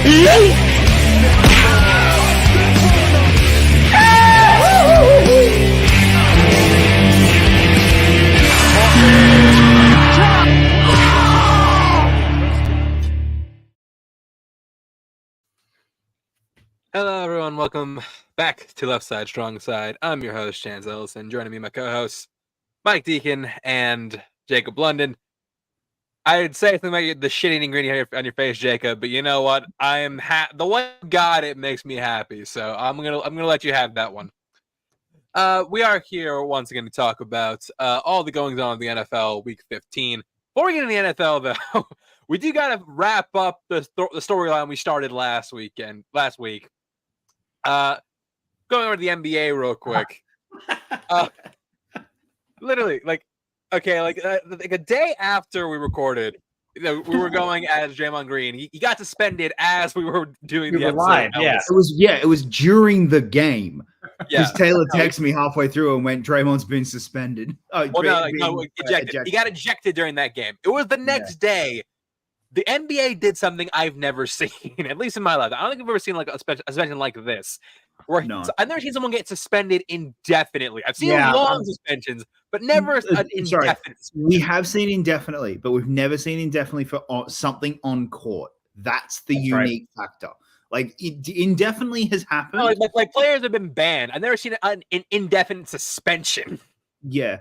Hello, everyone. Welcome back to Left Side, Strong Side. I'm your host, Chance Ellison. Joining me, my co-hosts, Mike Deacon and Jacob London. I'd say something like the shitty ingredient on your face, Jacob, but you know what? I am the one God. It makes me happy, so I'm gonna let you have that one. We are here once again to talk about all the goings on in the NFL Week 15. Before we get into the NFL, though, we do gotta wrap up the storyline we started last week. Going over to the NBA real quick. Literally, like a day after we recorded, we were going as Draymond Green. He got suspended as we were doing the episode. Live, yeah. It was during the game. Because Taylor texted me halfway through and went, Draymond's been suspended. Ejected. He got ejected during that game. It was the next day. The NBA did something I've never seen, at least in my life. I don't think I've ever seen like a suspension like this. I've never seen someone get suspended indefinitely. I've seen long suspensions, but never an indefinite suspension. We have seen indefinitely, but we've never seen indefinitely for something on court. That's the unique factor. Like, indefinitely has happened. No, like players have been banned. I've never seen an indefinite suspension. Yeah.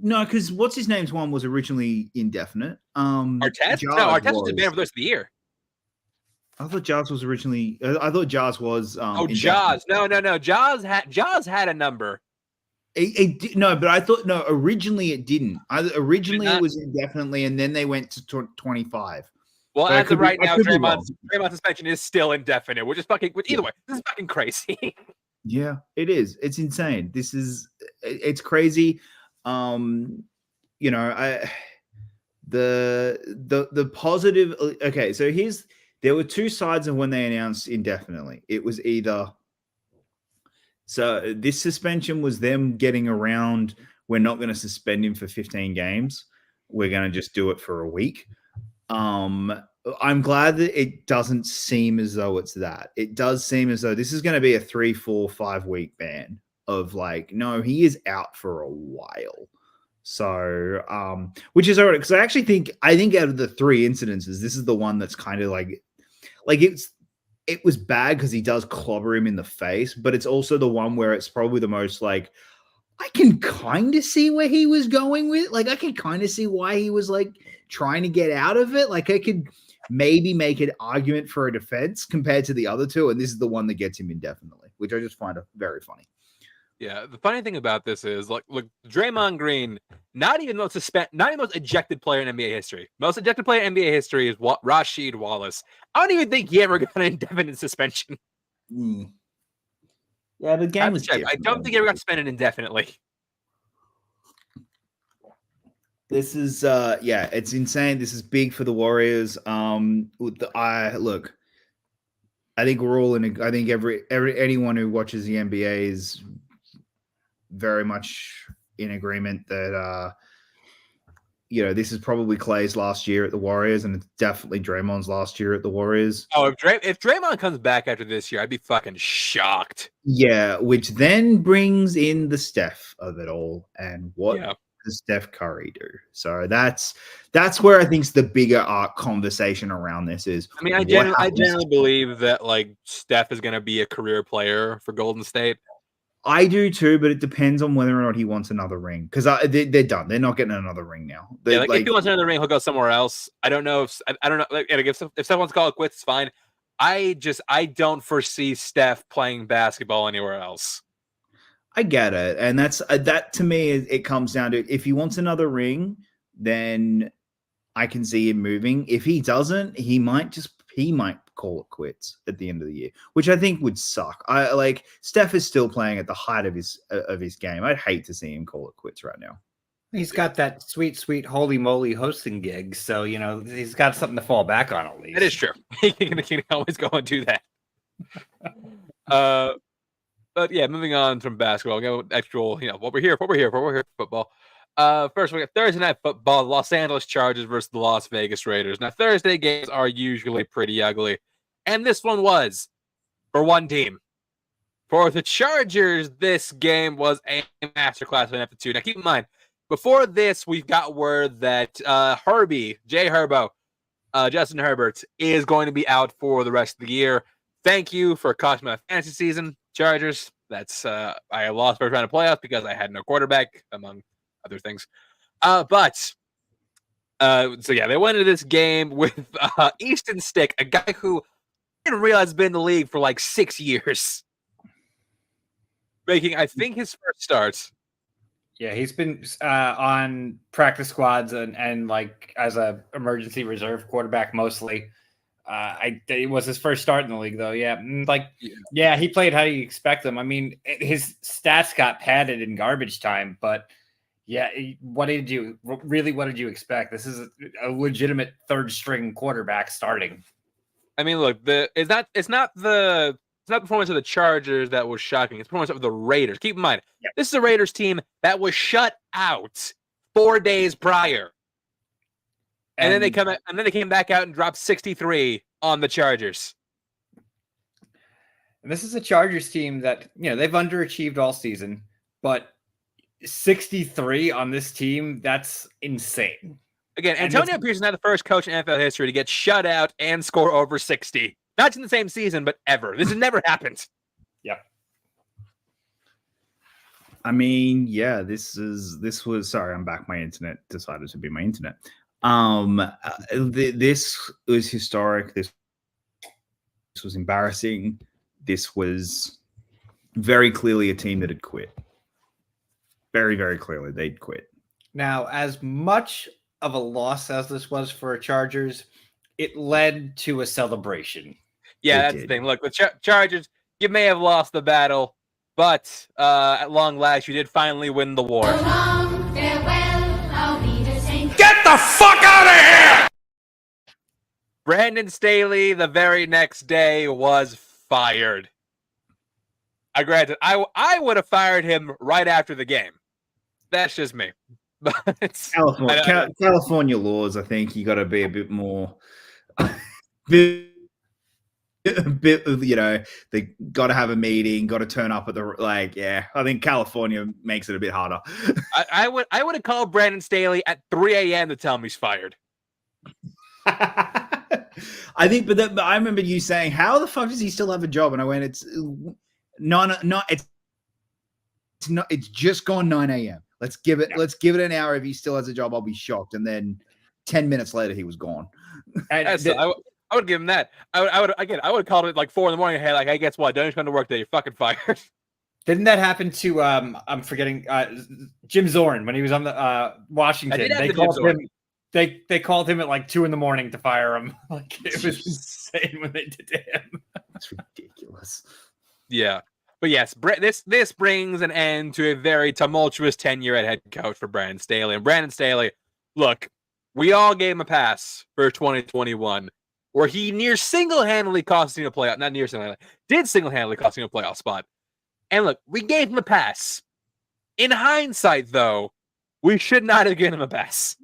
No, because what's his name's one was originally indefinite. Artest? No, Artest was banned for the rest of the year. I thought Jaws was originally. I thought Jaws was. Jaws. No. Jaws had a number. No, but I thought originally it didn't. Originally it was indefinitely, and then they went to 25. Well, as of right now, Draymond's suspension is still indefinite, which is fucking. Either way, this is fucking crazy. Yeah, it is. It's insane. It's crazy. The positive. Okay, so there were two sides of when they announced indefinitely. It was either. So this suspension was them getting around. We're not going to suspend him for 15 games. We're going to just do it for a week. I'm glad that it doesn't seem as though it's that. It does seem as though this is going to be a 3, 4, 5 week ban of like, no, he is out for a while. So, which is all right. Cause I think out of the 3 incidences, this is the one that's kind of like it was bad because he does clobber him in the face, but it's also the one where it's probably the most like, I can kind of see where he was going with. Like, I can kind of see why he was like trying to get out of it. Like, I could maybe make an argument for a defense compared to the other two. And this is the one that gets him indefinitely, which I just find very funny. Yeah, the funny thing about this is, look, Draymond Green, not even the most ejected player in NBA history. Most ejected player in NBA history is Rasheed Wallace. I don't even think he ever got an indefinite suspension. Yeah, the game was. I don't think he ever got suspended indefinitely. This is, it's insane. This is big for the Warriors. I think we're all in. I think anyone who watches the NBA is very much in agreement that this is probably Klay's last year at the Warriors, and it's definitely Draymond's last year at the Warriors. Oh, if Draymond comes back after this year, I'd be fucking shocked. Yeah, which then brings in the Steph of it all, and what does Steph Curry do? So that's where I think's the bigger conversation around this is. I mean, I generally believe that like Steph is going to be a career player for Golden State. I do too, but it depends on whether or not he wants another ring because they're done. They're not getting another ring now. If he wants another ring, he'll go somewhere else. I don't know if someone's called it quits, it's fine. I don't foresee Steph playing basketball anywhere else. I get it, and that's that to me. It comes down to if he wants another ring, then I can see him moving. If he doesn't, he might call it quits at the end of the year, which I think would suck. Steph is still playing at the height of his game. I'd hate to see him call it quits right now. He's got that sweet holy moly hosting gig, so he's got something to fall back on at least. That is true. He can always go and do that. But yeah, moving on from basketball, actual, what we're here for football. First, we got Thursday Night Football, Los Angeles Chargers versus the Las Vegas Raiders. Now, Thursday games are usually pretty ugly, and this one was for one team. For the Chargers, this game was a masterclass of an F2. Now, keep in mind, before this, we've got word that Justin Herbert is going to be out for the rest of the year. Thank you for costing my fantasy season, Chargers. That's I lost first round of playoffs because I had no quarterback, among other things. So yeah, they went into this game with Easton Stick, a guy who I didn't realize has been in the league for like 6 years, making I think his first start. Yeah, he's been on practice squads and like as a emergency reserve quarterback mostly. It was his first start in the league though. Yeah, yeah, he played how you expect him. I mean, his stats got padded in garbage time, but yeah, what did you expect? This is a legitimate third string quarterback starting. I mean, look, it's not the performance of the Chargers that was shocking. It's the performance of the Raiders. Keep in mind, This is a Raiders team that was shut out 4 days prior. And then they came back out and dropped 63 on the Chargers. And this is a Chargers team that, they've underachieved all season, but 63 on this team, that's insane. Again, Antonio Pierce is not the first coach in NFL history to get shut out and score over 60. Not in the same season, but ever. This has never happened. Yeah. I mean, yeah, this was sorry, I'm back. My internet decided to be my internet. This was historic. This was embarrassing. This was very clearly a team that had quit. Very, very clearly they'd quit. Now, as much of a loss as this was for Chargers, it led to a celebration. Yeah, that's the thing. Look, the Chargers, you may have lost the battle, but at long last, you did finally win the war. So long, farewell, I'll be the same. Get the fuck out of here! Brandon Staley, the very next day, was fired. Granted, I would have fired him right after the game. That's just me. But California laws, I think you got to be a bit more, they got to have a meeting, got to turn up at the I think California makes it a bit harder. I would have called Brandon Staley at 3 a.m. to tell him he's fired. I think, but I remember you saying, "How the fuck does he still have a job?" And I went, "It's just gone 9 a.m. Let's give it an hour. If he still has a job, I'll be shocked." And then 10 minutes later, he was gone. I would give him that. I would have called it like 4 a.m. Hey, like, hey, guess what? Don't come to work today. You're fucking fired. Didn't that happen to I'm forgetting Jim Zorn when he was on the Washington? They called him at like 2 a.m. to fire him. Like it was insane when they did to him. That's ridiculous. Yeah. But yes, this brings an end to a very tumultuous tenure at head coach for Brandon Staley. And Brandon Staley, look, we all gave him a pass for 2021, where he did single-handedly cost him a playoff spot. And look, we gave him a pass. In hindsight, though, we should not have given him a pass.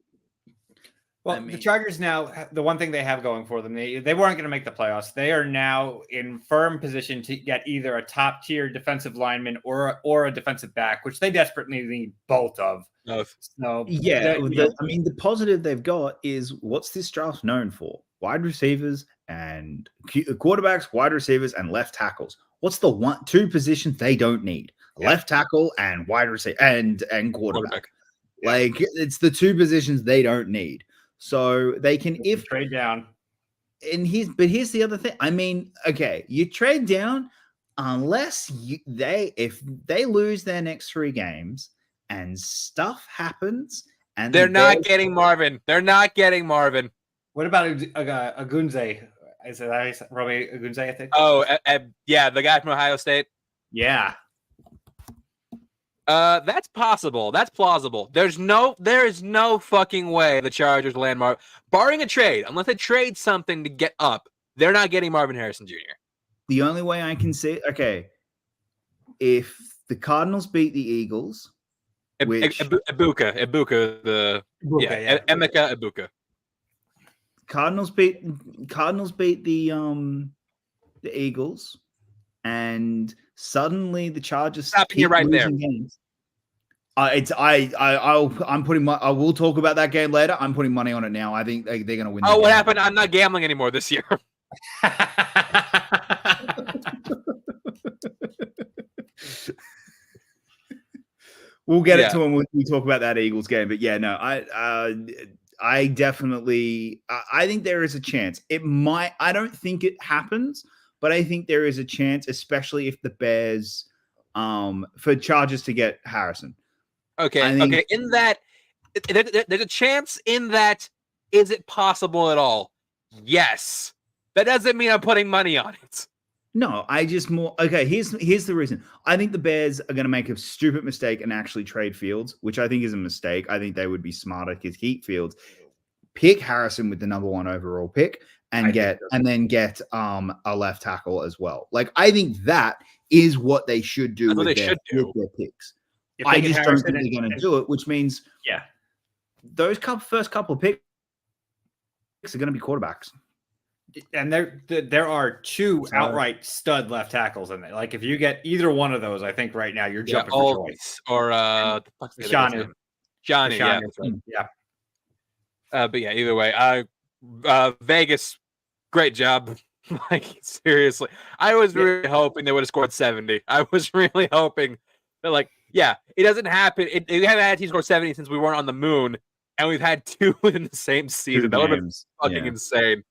Well, the Chargers now, the one thing they have going for them, they weren't going to make the playoffs. They are now in firm position to get either a top-tier defensive lineman or a defensive back, which they desperately need both of. So, yeah, the positive they've got is what's this draft known for? Wide receivers and quarterbacks, wide receivers, and left tackles. What's the two positions they don't need? Left tackle and wide receiver and quarterback. Like it's the two positions they don't need. So they can trade down. And here's the other thing. I mean, okay, you trade down unless if they lose their next 3 games and stuff happens and they're not getting Marvin. They're not getting Marvin. What about Agunze? Is it Robbie Agunze, I think? Oh, yeah, the guy from Ohio State. Yeah. That's possible. That's plausible. There is no fucking way the Chargers land Marvin, barring a trade. Unless they trade something to get up, they're not getting Marvin Harrison Jr. The only way I can see, okay, if the Cardinals beat the Eagles which Ibuka, the Emeka Ibuka. Cardinals beat the Eagles, and suddenly the Chargers Stop here right there. games. I will talk about that game later. I'm putting money on it now. I think they're going to win. Oh, what happened? I'm not gambling anymore this year. We'll get it to him when we talk about that Eagles game. But yeah, no, I definitely, I think there is a chance. It might, I don't think it happens, but I think there is a chance, especially if the Bears, for Chargers to get Harrison. Okay. Okay. In that, there's a chance in that. Is it possible at all? Yes. That doesn't mean I'm putting money on it. No, I just more okay. Here's the reason. I think the Bears are going to make a stupid mistake and actually trade Fields, which I think is a mistake. I think they would be smarter to keep Fields, pick Harrison with the number 1 overall pick, and get a left tackle as well. Like I think that is what they should do with their picks. I just don't think they're going to do it, which means those first couple of picks are going to be quarterbacks. And there are 2 outright stud left tackles in there. Like if you get either one of those, I think right now you're jumping for joy. Or Johnny. Yeah. But yeah, either way, Vegas, great job. Like seriously, I was really hoping they would have scored 70. I was really hoping that, it doesn't happen. We haven't had a team score 70 since we weren't on the moon, and we've had 2 in the same season. That would have been fucking insane.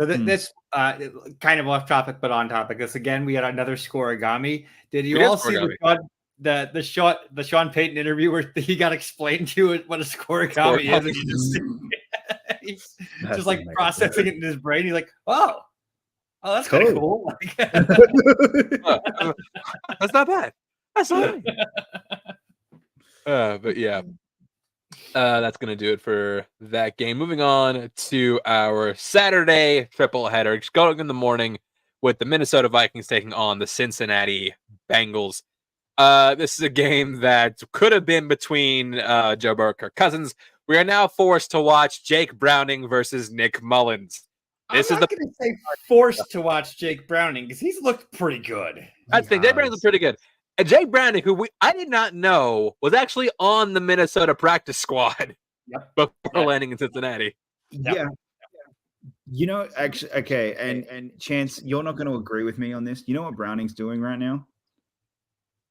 So this kind of off topic, but on topic. This again, we had another scorigami. Did you all see the Sean Payton interview where he got explained to it what a scorigami is? And he's just like processing it in his brain. He's like, oh, that's kind of cool. That's not bad. That's not bad. But yeah. That's going to do it for that game. Moving on to our Saturday triple header. Just going in the morning with the Minnesota Vikings taking on the Cincinnati Bengals. This is a game that could have been between Joe Burrow and Kirk Cousins. We are now forced to watch Jake Browning versus Nick Mullins. I'm not going to say forced to watch Jake Browning because he's looked pretty good. I think Jake Browning's pretty good. And Jake Browning, who I did not know was actually on the Minnesota practice squad before landing in Cincinnati. Yeah. You know, actually, okay, and Chance, you're not going to agree with me on this. You know what Browning's doing right now?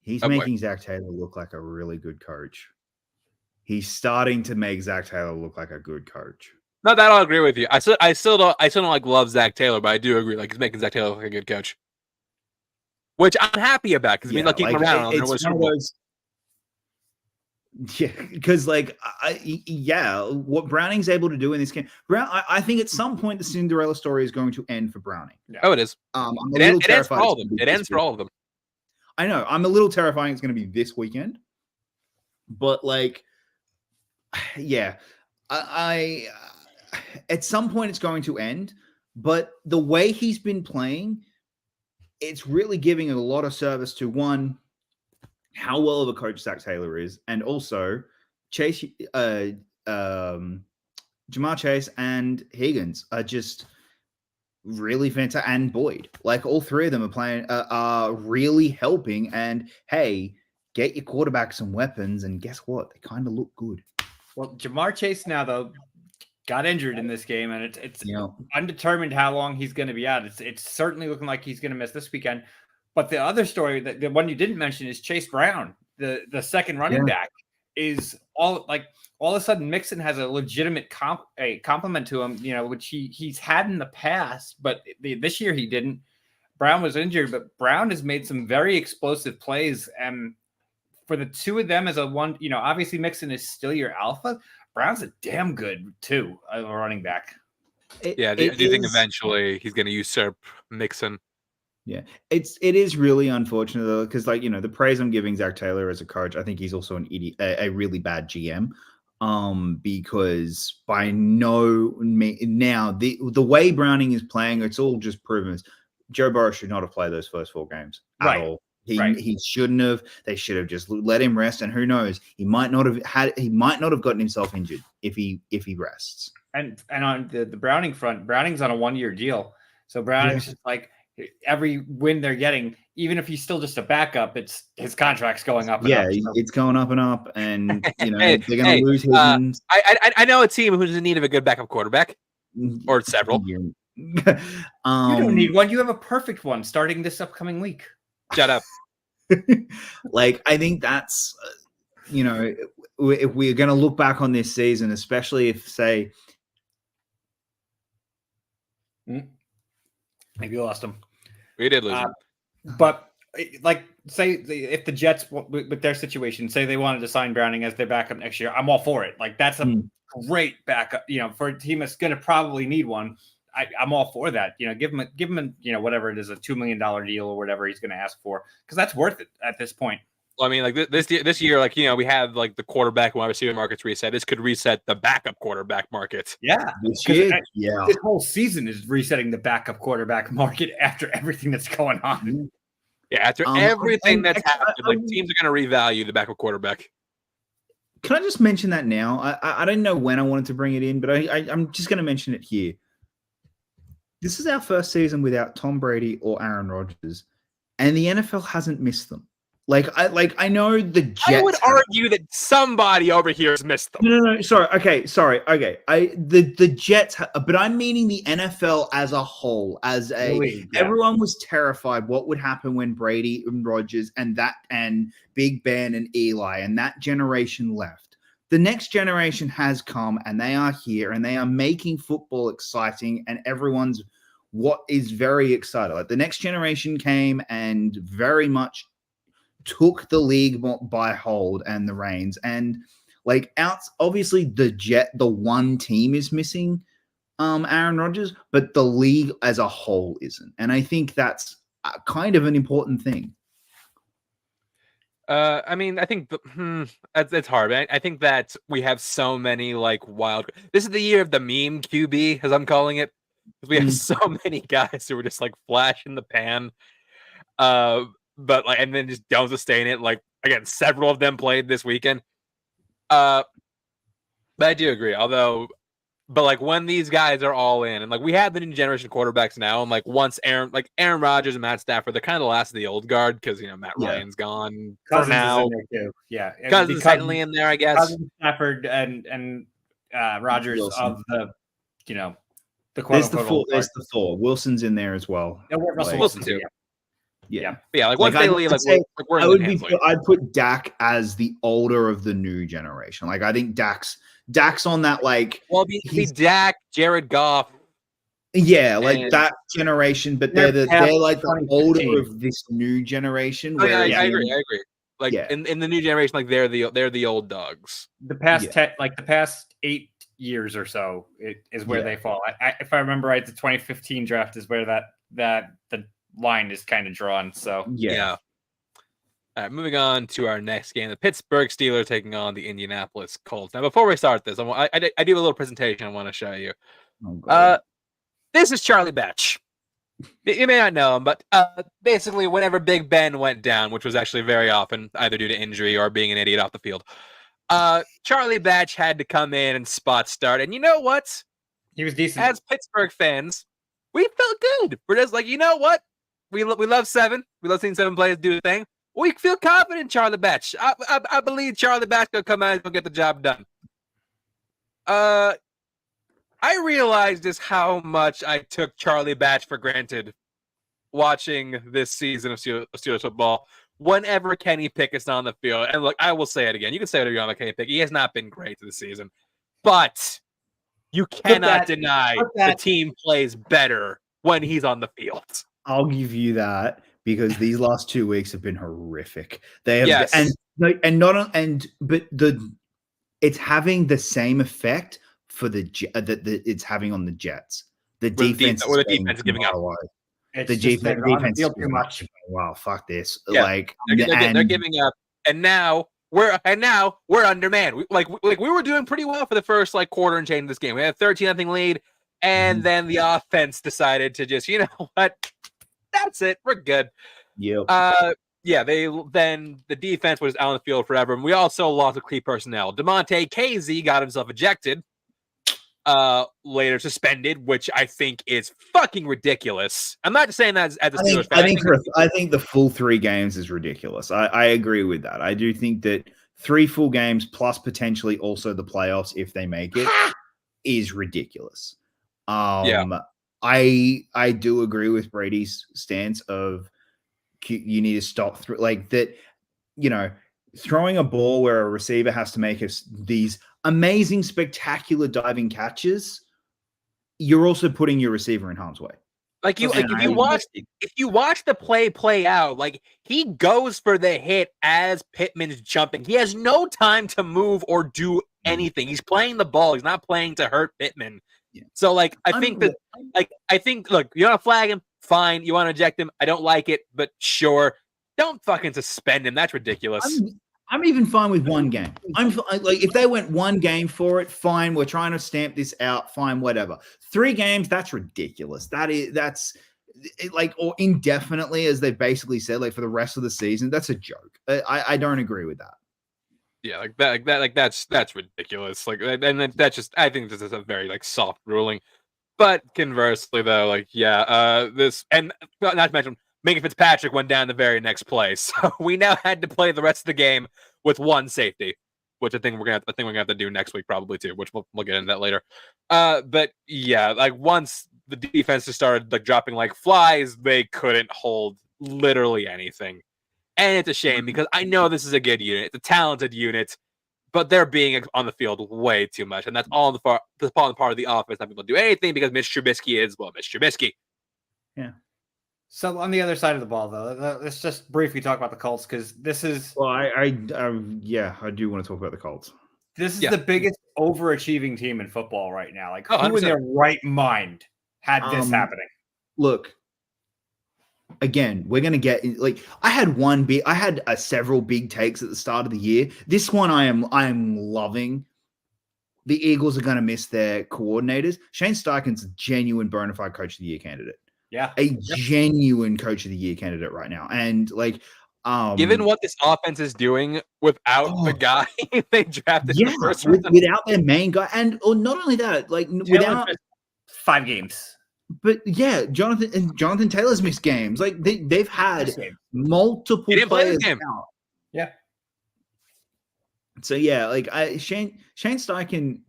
He's making Zach Taylor look like a really good coach. He's starting to make Zach Taylor look like a good coach. No, that I'll agree with you. I still don't love Zach Taylor, but I do agree. Like he's making Zach Taylor look like a good coach. Which I'm happy about because it means I'll keep him around. It's one of those, because what Browning's able to do in this game, I think at some point the Cinderella story is going to end for Browning. Yeah. Oh, it is. It ends for all of them. It ends for all of them. I know. I'm a little terrifying. It's going to be this weekend, but I at some point it's going to end. But the way he's been playing, it's really giving a lot of service to one, how well of a coach Zach Taylor is, and also Chase, Jamar Chase and Higgins are just really fantastic, and Boyd. Like all 3 of them are really helping. And hey, get your quarterback some weapons, and guess what? They kind of look good. Well, Jamar Chase now though got injured in this game, and it's undetermined how long he's going to be out. It's certainly looking like he's going to miss this weekend. But the other story, the one you didn't mention, is Chase Brown, the second running back, is all of a sudden Mixon has a legitimate compliment to him, which he's had in the past, but this year he didn't. Brown was injured, but Brown has made some very explosive plays, and for the 2 of them as a one, obviously Mixon is still your alpha. Brown's a damn good too, a running back. Do you think eventually he's going to usurp Mixon? Yeah, it is really unfortunate though, because the praise I'm giving Zach Taylor as a coach, I think he's also an idiot, a really bad GM. Because now the way Browning is playing, it's all just proven. Joe Burrow should not have played those first 4 games at all. He shouldn't have. They should have just let him rest. And who knows? He might not have gotten himself injured if he rests. And on the Browning front, Browning's on a 1-year deal. So Browning's just like every win they're getting, even if he's still just a backup, it's his contract's going up. And up, so. It's going up and up, and they're going to lose Higgins. I know a team who's in need of a good backup quarterback, or several. You don't need one. You have a perfect one starting this upcoming week. Shut up. I think that's, if we're going to look back on this season, especially if, say, maybe you lost him. We did lose him. But say if the Jets, with their situation, say they wanted to sign Browning as their backup next year, I'm all for it. That's a great backup, for a team that's going to probably need one. I'm all for that. Give him, whatever it is, a $2 million deal or whatever he's going to ask for, because that's worth it at this point. Well, I mean, this year, we have the quarterback and wide receiver markets reset. This could reset the backup quarterback market. Yeah, this whole season is resetting the backup quarterback market after everything that's going on. Yeah, after everything that's happened, teams are going to revalue the backup quarterback. Can I just mention that now? I don't know when I wanted to bring it in, but I'm just going to mention it here. This is our first season without Tom Brady or Aaron Rodgers, and the NFL hasn't missed them. I know the Jets. I would argue that somebody over here has missed them. No. Sorry. Okay. The Jets, but I'm meaning the NFL as a whole. Everyone was terrified what would happen when Brady and Rodgers and Big Ben and Eli and that generation left. The next generation has come, and they are here, and they are making football exciting, and everyone's what is very excited. The next generation came and very much took the league by hold and the reins, and obviously the one team is missing Aaron Rodgers, but the league as a whole isn't, and I think that's kind of an important thing. I mean, I think it's hard. I think that we have so many wild. This is the year of the meme QB, as I'm calling it, because we have so many guys who are just flash in the pan. But and then just don't sustain it. Again, several of them played this weekend. But I do agree. But when these guys are all in, and we have the new generation quarterbacks now, and once Aaron Rodgers and Matt Stafford, they're kind of the last of the old guard because Matt Ryan's gone Cousins for now. is in there too. Yeah, Cousins certainly in there, I guess. Cousins, Stafford, and Rodgers Wilson. of the the there's the four. Wilson's in there as well. Yeah, Wilson too. Yeah. Once they leave, we're in the hands. I'd put Dak as the older of the new generation. I think Dak's on that he's Dak, Jared Goff. Yeah, that generation, but they're the older of this new generation. I agree. In the new generation, they're the old dogs. The past 8 years or so is where they fall. If I remember right, the 2015 draft is where that the line is kind of drawn. So yeah. All right, moving on to our next game, the Pittsburgh Steelers taking on the Indianapolis Colts. Now, before we start this, I do have a little presentation I want to show you. This is Charlie Batch. You may not know him, but basically, whenever Big Ben went down, which was actually very often, either due to injury or being an idiot off the field, Charlie Batch had to come in and spot start. And you know what? He was decent. As Pittsburgh fans, we felt good. We're just you know what? We love Seven. We love seeing Seven players do the thing. We feel confident in Charlie Batch. I believe Charlie Batch will come out and get the job done. I realized just how much I took Charlie Batch for granted watching this season of Steelers football whenever Kenny Pickett's on the field. And look, I will say it again. You can say whatever you want about Kenny Pickett. He has not been great this season. But you cannot deny the team plays better when he's on the field. I'll give you that, because these last 2 weeks have been horrific. They have, yes. It's having the same effect for that it's having on the Jets. The defense is giving up. The defense is too much. Wow, fuck this! Yeah. They're giving up, and now we're undermanned. We were doing pretty well for the first quarter and change of this game. We had a 13-0 lead, and then the offense decided to just, you know what? That's it. We're good. Yep. then the defense was out on the field forever, and we also lost the key personnel. DeMonte Casey got himself ejected, later suspended, which I think is fucking ridiculous. I'm not just saying that as a Steelers fan. I think the full 3 games is ridiculous. I agree with that. I do think that 3 full games plus potentially also the playoffs if they make it is ridiculous. I do agree with Brady's stance of you need to stop like that. Throwing a ball where a receiver has to make these amazing, spectacular diving catches, you're also putting your receiver in harm's way. Like if you watch the play out, like he goes for the hit as Pittman's jumping. He has no time to move or do anything. He's playing the ball. He's not playing to hurt Pittman. Yeah. So look, you want to flag him, fine. You want to eject him, I don't like it, but sure. Don't fucking suspend him. That's ridiculous. I'm even fine with 1 game. Like if they went 1 game for it, fine. We're trying to stamp this out, fine, whatever. 3 games, that's ridiculous. That's like, or indefinitely, as they basically said, like for the rest of the season. That's a joke. I don't agree with that. Yeah, that's ridiculous. Like, and that's just, I think this is a very soft ruling. But conversely, though, this, and not to mention, Minka Fitzpatrick went down the very next play, so we now had to play the rest of the game with 1 safety, which I think we're gonna have to do next week probably too, which we'll get into that later. But yeah, once the defense just started dropping like flies, they couldn't hold literally anything, and it's a shame because I know this is a good unit, it's a talented unit, but they're being on the field way too much, and that's all on the part of the offense not able to do anything because Mitch Trubisky is Mitch Trubisky. Yeah. So on the other side of the ball, though, let's just briefly talk about the Colts because this is. Well, I do want to talk about the Colts. This is the biggest overachieving team in football right now. Like, who 100%. in their right mind had this happening? Look, again, we're gonna get I had several big takes at the start of the year. This one, I am loving. The Eagles are gonna miss their coordinators. Shane Steichen's a genuine bona fide coach of the year candidate. Yeah, genuine coach of the year candidate right now. And given what this offense is doing without the guy they drafted in the first round, without their main guy, or not only that, without 5 games. But yeah, Jonathan Taylor's missed games. They've had multiple players out. Yeah. So yeah, Shane Steichen,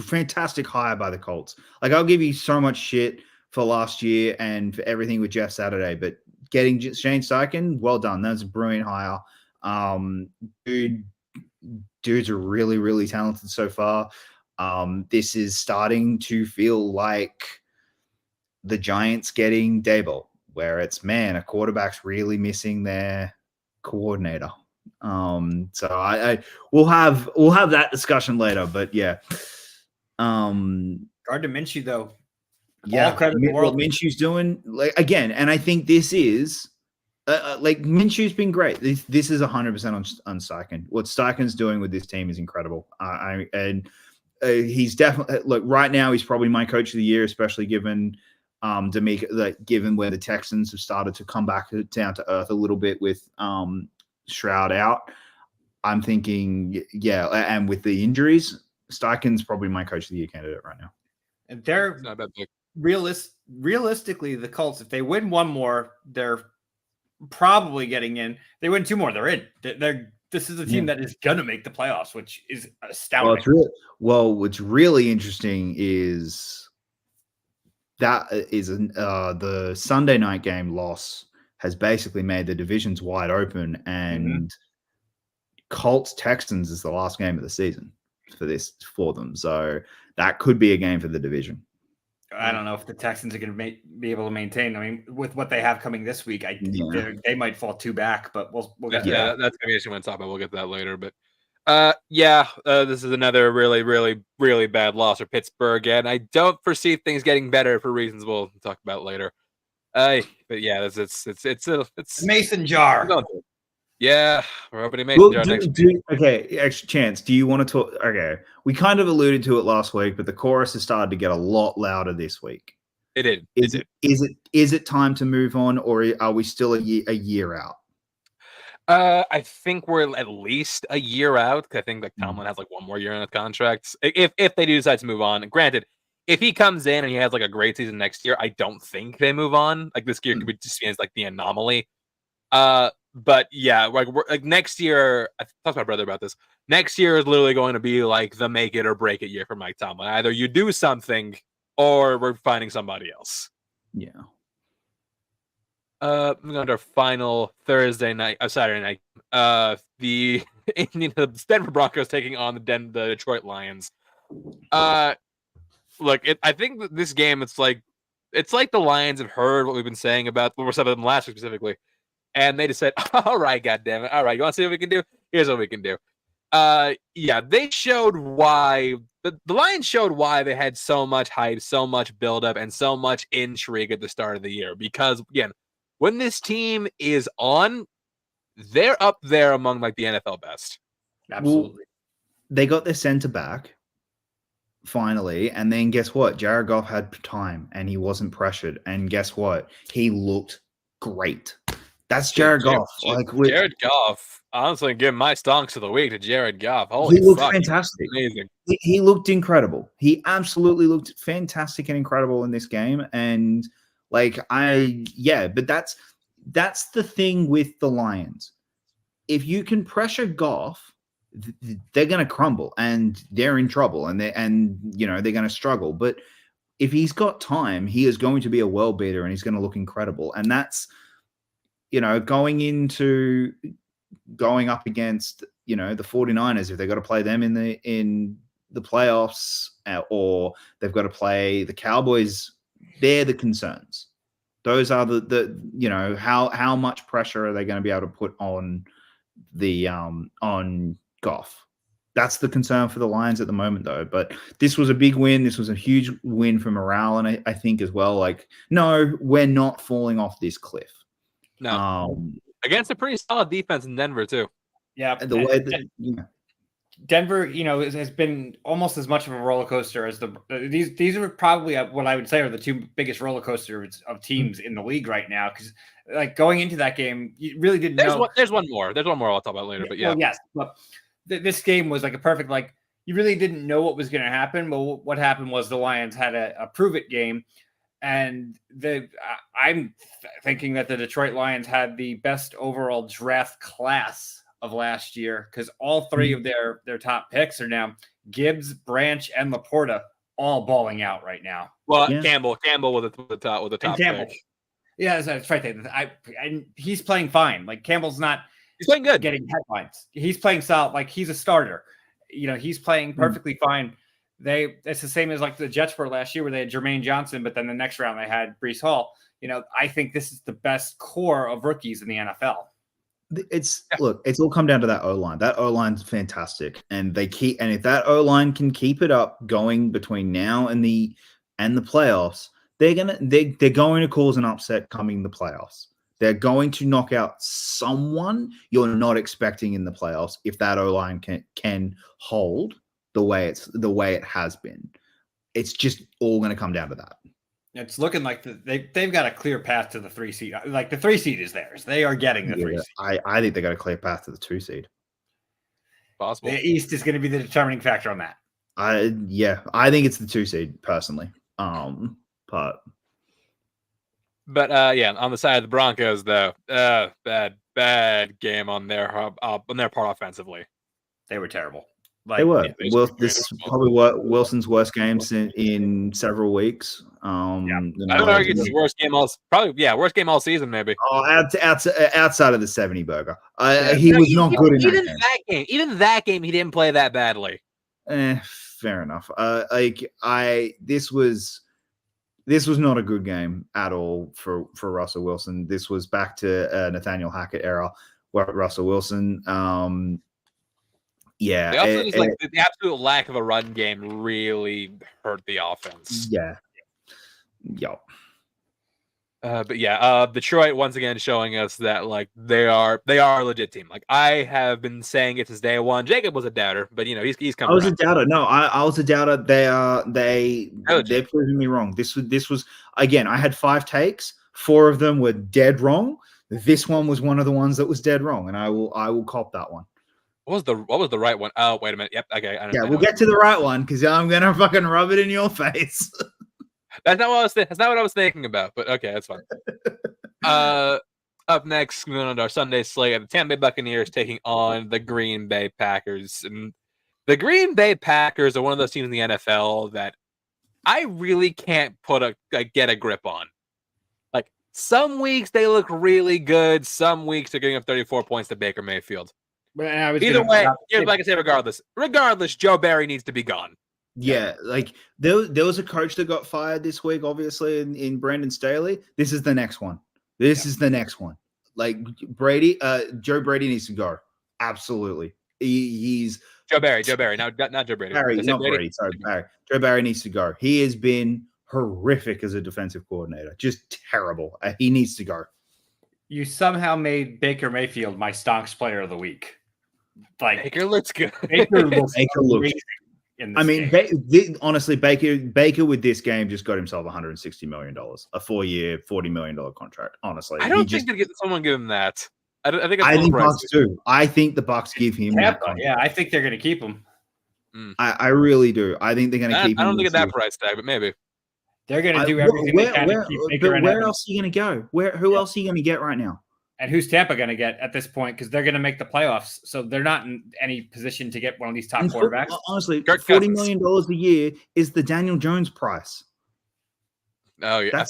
fantastic hire by the Colts. I'll give you so much shit for last year and for everything with Jeff Saturday, but getting Shane Steichen, well done. That's a brilliant hire. Dudes are really, really talented so far. This is starting to feel like the Giants getting Daboll, where it's, man, a quarterback's really missing their coordinator. So we'll have that discussion later, but yeah. Gardner Minshew, though. Yeah, what Minshew's doing, again, and I think this is Minshew's been great. This is 100% on Steichen. What Steichen's doing with this team is incredible. He's definitely right now. He's probably my coach of the year, especially given given where the Texans have started to come back down to earth a little bit with Stroud out. I'm thinking, yeah, and with the injuries, Steichen's probably my coach of the year candidate right now. And they're not bad pick. Realistically, the Colts, if they win 1 more, they're probably getting in. They win 2 more, they're in. This is a team that is gonna make the playoffs, which is astounding. What's really interesting is the Sunday night game loss has basically made the divisions wide open, and Colts Texans is the last game of the season for them. So that could be a game for the division. I don't know if the Texans are going to be able to maintain. I mean, with what they have coming this week, they might fall 2 back, but we'll get to that. That's going to be issue on top, but we'll get to that later. But this is another really, really, really bad loss for Pittsburgh, and I don't foresee things getting better for reasons we'll talk about later. But yeah, it's Mason jar. Yeah, we're opening Mason jar next week. Okay, Chance, do you want to talk? Okay, we kind of alluded to it last week, but the chorus has started to get a lot louder this week. It did. Is it time to move on, or are we still a year out? I think we're at least a year out. 'Cause I think like Tomlin has like one more year in his contract. If they do decide to move on, and granted, if he comes in and he has like a great season next year, I don't think they move on. Like this year could be just as like the anomaly. But yeah, like next year, I talked to my brother about this. Next year is literally going to be like the make it or break it year for Mike Tomlin. Either you do something or we're finding somebody else. Yeah. Moving on to our final Saturday night. The Denver Broncos taking on the Detroit Lions. Look, I think that this game, it's like the Lions have heard what we've been saying about what we said of them last week specifically, and they just said, "All right, goddammit, all right, you want to see what we can do? Here's what we can do." Yeah, they showed why the Lions showed why they had so much hype, so much buildup, and so much intrigue at the start of the year. Because again, when this team is on, they're up there among like the NFL best. Absolutely. Well, they got their center back finally, and then guess what? Jared Goff had time and he wasn't pressured. And guess what? He looked great. That's Jared Goff. Jared Goff. Honestly, give my stonks of the week to Jared Goff. He looked fantastic. Amazing. He looked incredible. He absolutely looked fantastic and incredible in this game. And but that's the thing with the Lions. If you can pressure Goff, they're going to crumble and they're in trouble and they're going to struggle. But if he's got time, he is going to be a world beater and he's going to look incredible. And that's, going up against, the 49ers, if they've got to play them in the playoffs or they've got to play the Cowboys, they're the concerns. Those are the how much pressure are they going to be able to put on on Goff? That's the concern for the Lions at the moment, though. But this was a big win. This was a huge win for morale, and I think as well. Like, no, we're not falling off this cliff. No, against a pretty solid defense in Denver too. Yeah, Denver, has been almost as much of a roller coaster as these are probably what I would say are the two biggest roller coasters of teams in the league right now. Because like going into that game, you really didn't know. There's one more. There's one more I'll talk about later. But yeah, well, yes, but this game was like a perfect you really didn't know what was going to happen. But what happened was the Lions had a prove it game, and I'm thinking that the Detroit Lions had the best overall draft class of last year because all three of their top picks are now Gibbs, Branch, and Laporta all balling out right now. Well, yeah. Campbell with the top pick. Yeah, that's right. And he's playing fine. Like Campbell's not. He's playing good. Getting headlines. He's playing solid. Like he's a starter. He's playing perfectly fine. It's the same as like the Jets were last year where they had Jermaine Johnson, but then the next round they had Breece Hall. I think this is the best core of rookies in the NFL. It's all come down to that O-line. That O-line's fantastic. And if that O-line can keep it up going between now and the playoffs, they're going to cause an upset coming the playoffs. They're going to knock out someone you're not expecting in the playoffs if that O-line can hold the way it has been. It's just all going to come down to that. It's looking like they've got a clear path to the 3 seed. Like the 3 seed is theirs. They are getting the 3 seed. I think they got a clear path to the 2 seed. Possible. The East is going to be the determining factor on that. I think it's the 2 seed personally. But yeah, on the side of the Broncos though, bad game on their part offensively. They were terrible. They were. This is probably Wilson's worst games in several weeks. I would argue it's the worst game worst game all season, maybe. Oh, outside of the 70 burger, he was not good in that game. Even that game, he didn't play that badly. Fair enough. This was not a good game at all for Russell Wilson. This was back to Nathaniel Hackett era where Russell Wilson. Yeah, the absolute lack of a run game really hurt the offense. Yeah. But yeah, Detroit once again showing us that like they are a legit team. Like I have been saying it since day one. Jacob was a doubter, but he's coming. I was a doubter. No, I was a doubter. They're proving me wrong. This was again. I had 5 takes. 4 of them were dead wrong. This one was one of the ones that was dead wrong, and I will cop that one. What was the right one? Oh, wait a minute. Yep. Okay. I Yeah, we'll get to the right one because I'm gonna fucking rub it in your face. That's not what I was. That's not what I was thinking about. But okay, that's fine. Up next, moving on to our Sunday slate, the Tampa Bay Buccaneers taking on the Green Bay Packers, and the Green Bay Packers are one of those teams in the NFL that I really can't get a grip on. Like some weeks they look really good, some weeks they're giving up 34 points to Baker Mayfield. Either way, like I say, regardless, Joe Barry needs to be gone. Yeah, like there was a coach that got fired this week, obviously, in Brandon Staley. This is the next one. This is the next one. Like Joe Brady needs to go. Absolutely. He's Joe Barry. No, not Joe Brady. Barry, not Brady. Sorry, Barry. Joe Barry needs to go. He has been horrific as a defensive coordinator. Just terrible. He needs to go. You somehow made Baker Mayfield my stonks player of the week. Like Baker looks good. Baker looks looks. in this I mean, game. honestly, Baker with this game just got himself $160 million, a 4-year, $40 million contract. Honestly, I don't think someone give him that. I think Bucks do. I think the Bucks give him that contract. Yeah, I think they're going to keep him. I really do. I think they're going to keep him. I don't think it's that price tag, but maybe they're going to do everything they can to keep Baker. But where else are you going to go? Who else are you going to get right now? And who's Tampa going to get at this point? Because they're going to make the playoffs, so they're not in any position to get one of these top quarterbacks. Honestly, $40 million a year is the Daniel Jones price. Oh yeah,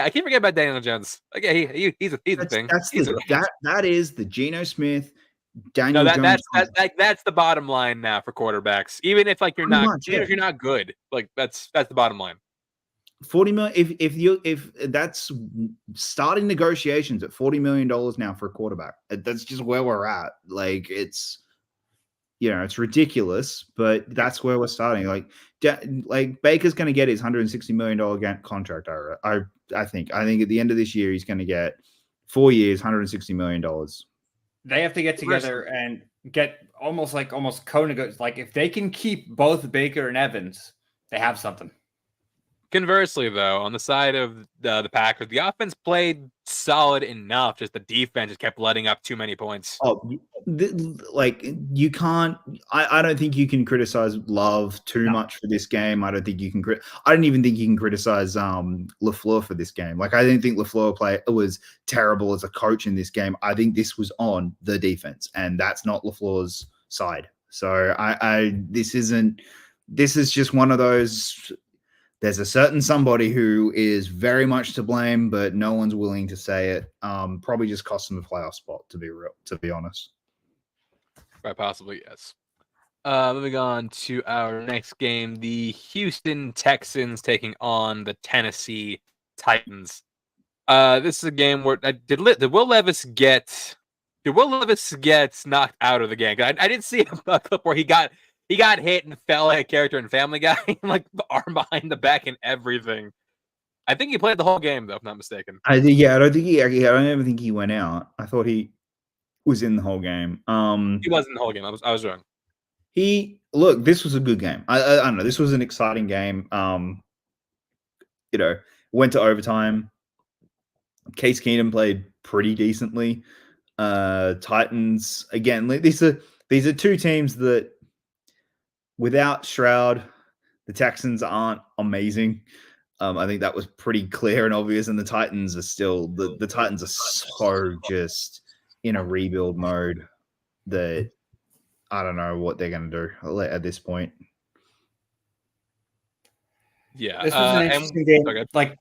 I keep forgetting about Daniel Jones. Like, yeah, he's a thing. That is the Geno Smith, Daniel Jones. That's the bottom line now for quarterbacks. Even if like even if you're not good, like that's the bottom line. 40 million. If that's starting negotiations at $40 million now for a quarterback, that's just where we're at. Like it's ridiculous, but that's where we're starting. Like Baker's going to get his $160 million contract. I think at the end of this year he's going to get 4 years, $160 million. They have to get together and get almost co-negotiate. Like if they can keep both Baker and Evans, they have something. Conversely, though, on the side of the Packers, the offense played solid enough. Just the defense just kept letting up too many points. You can't. I don't think you can criticize Love too much for this game. I don't think you can. I don't even think you can criticize LaFleur for this game. Like I didn't think LaFleur was terrible as a coach in this game. I think this was on the defense, and that's not LaFleur's side. So this isn't. This is just one of those. There's a certain somebody who is very much to blame, but no one's willing to say it. Probably just cost them a playoff spot, to be honest. Quite possibly, yes. Moving on to our next game, the Houston Texans taking on the Tennessee Titans. This is a game where did Will Levis get knocked out of the game? I did see a clip where he got hit and fell like a character in Family Guy, like the arm behind the back and everything. I think he played the whole game, though, if not mistaken. I don't even think he went out. I thought he was in the whole game. He was in the whole game. I was wrong. This was a good game. I don't know. This was an exciting game. Went to overtime. Case Keenum played pretty decently. Titans again. These are two teams that. Without Stroud, the Texans aren't amazing. I think that was pretty clear and obvious. And the Titans are still the Titans are so just in a rebuild mode that I don't know what they're going to do at this point. Yeah, this was an interesting game. Like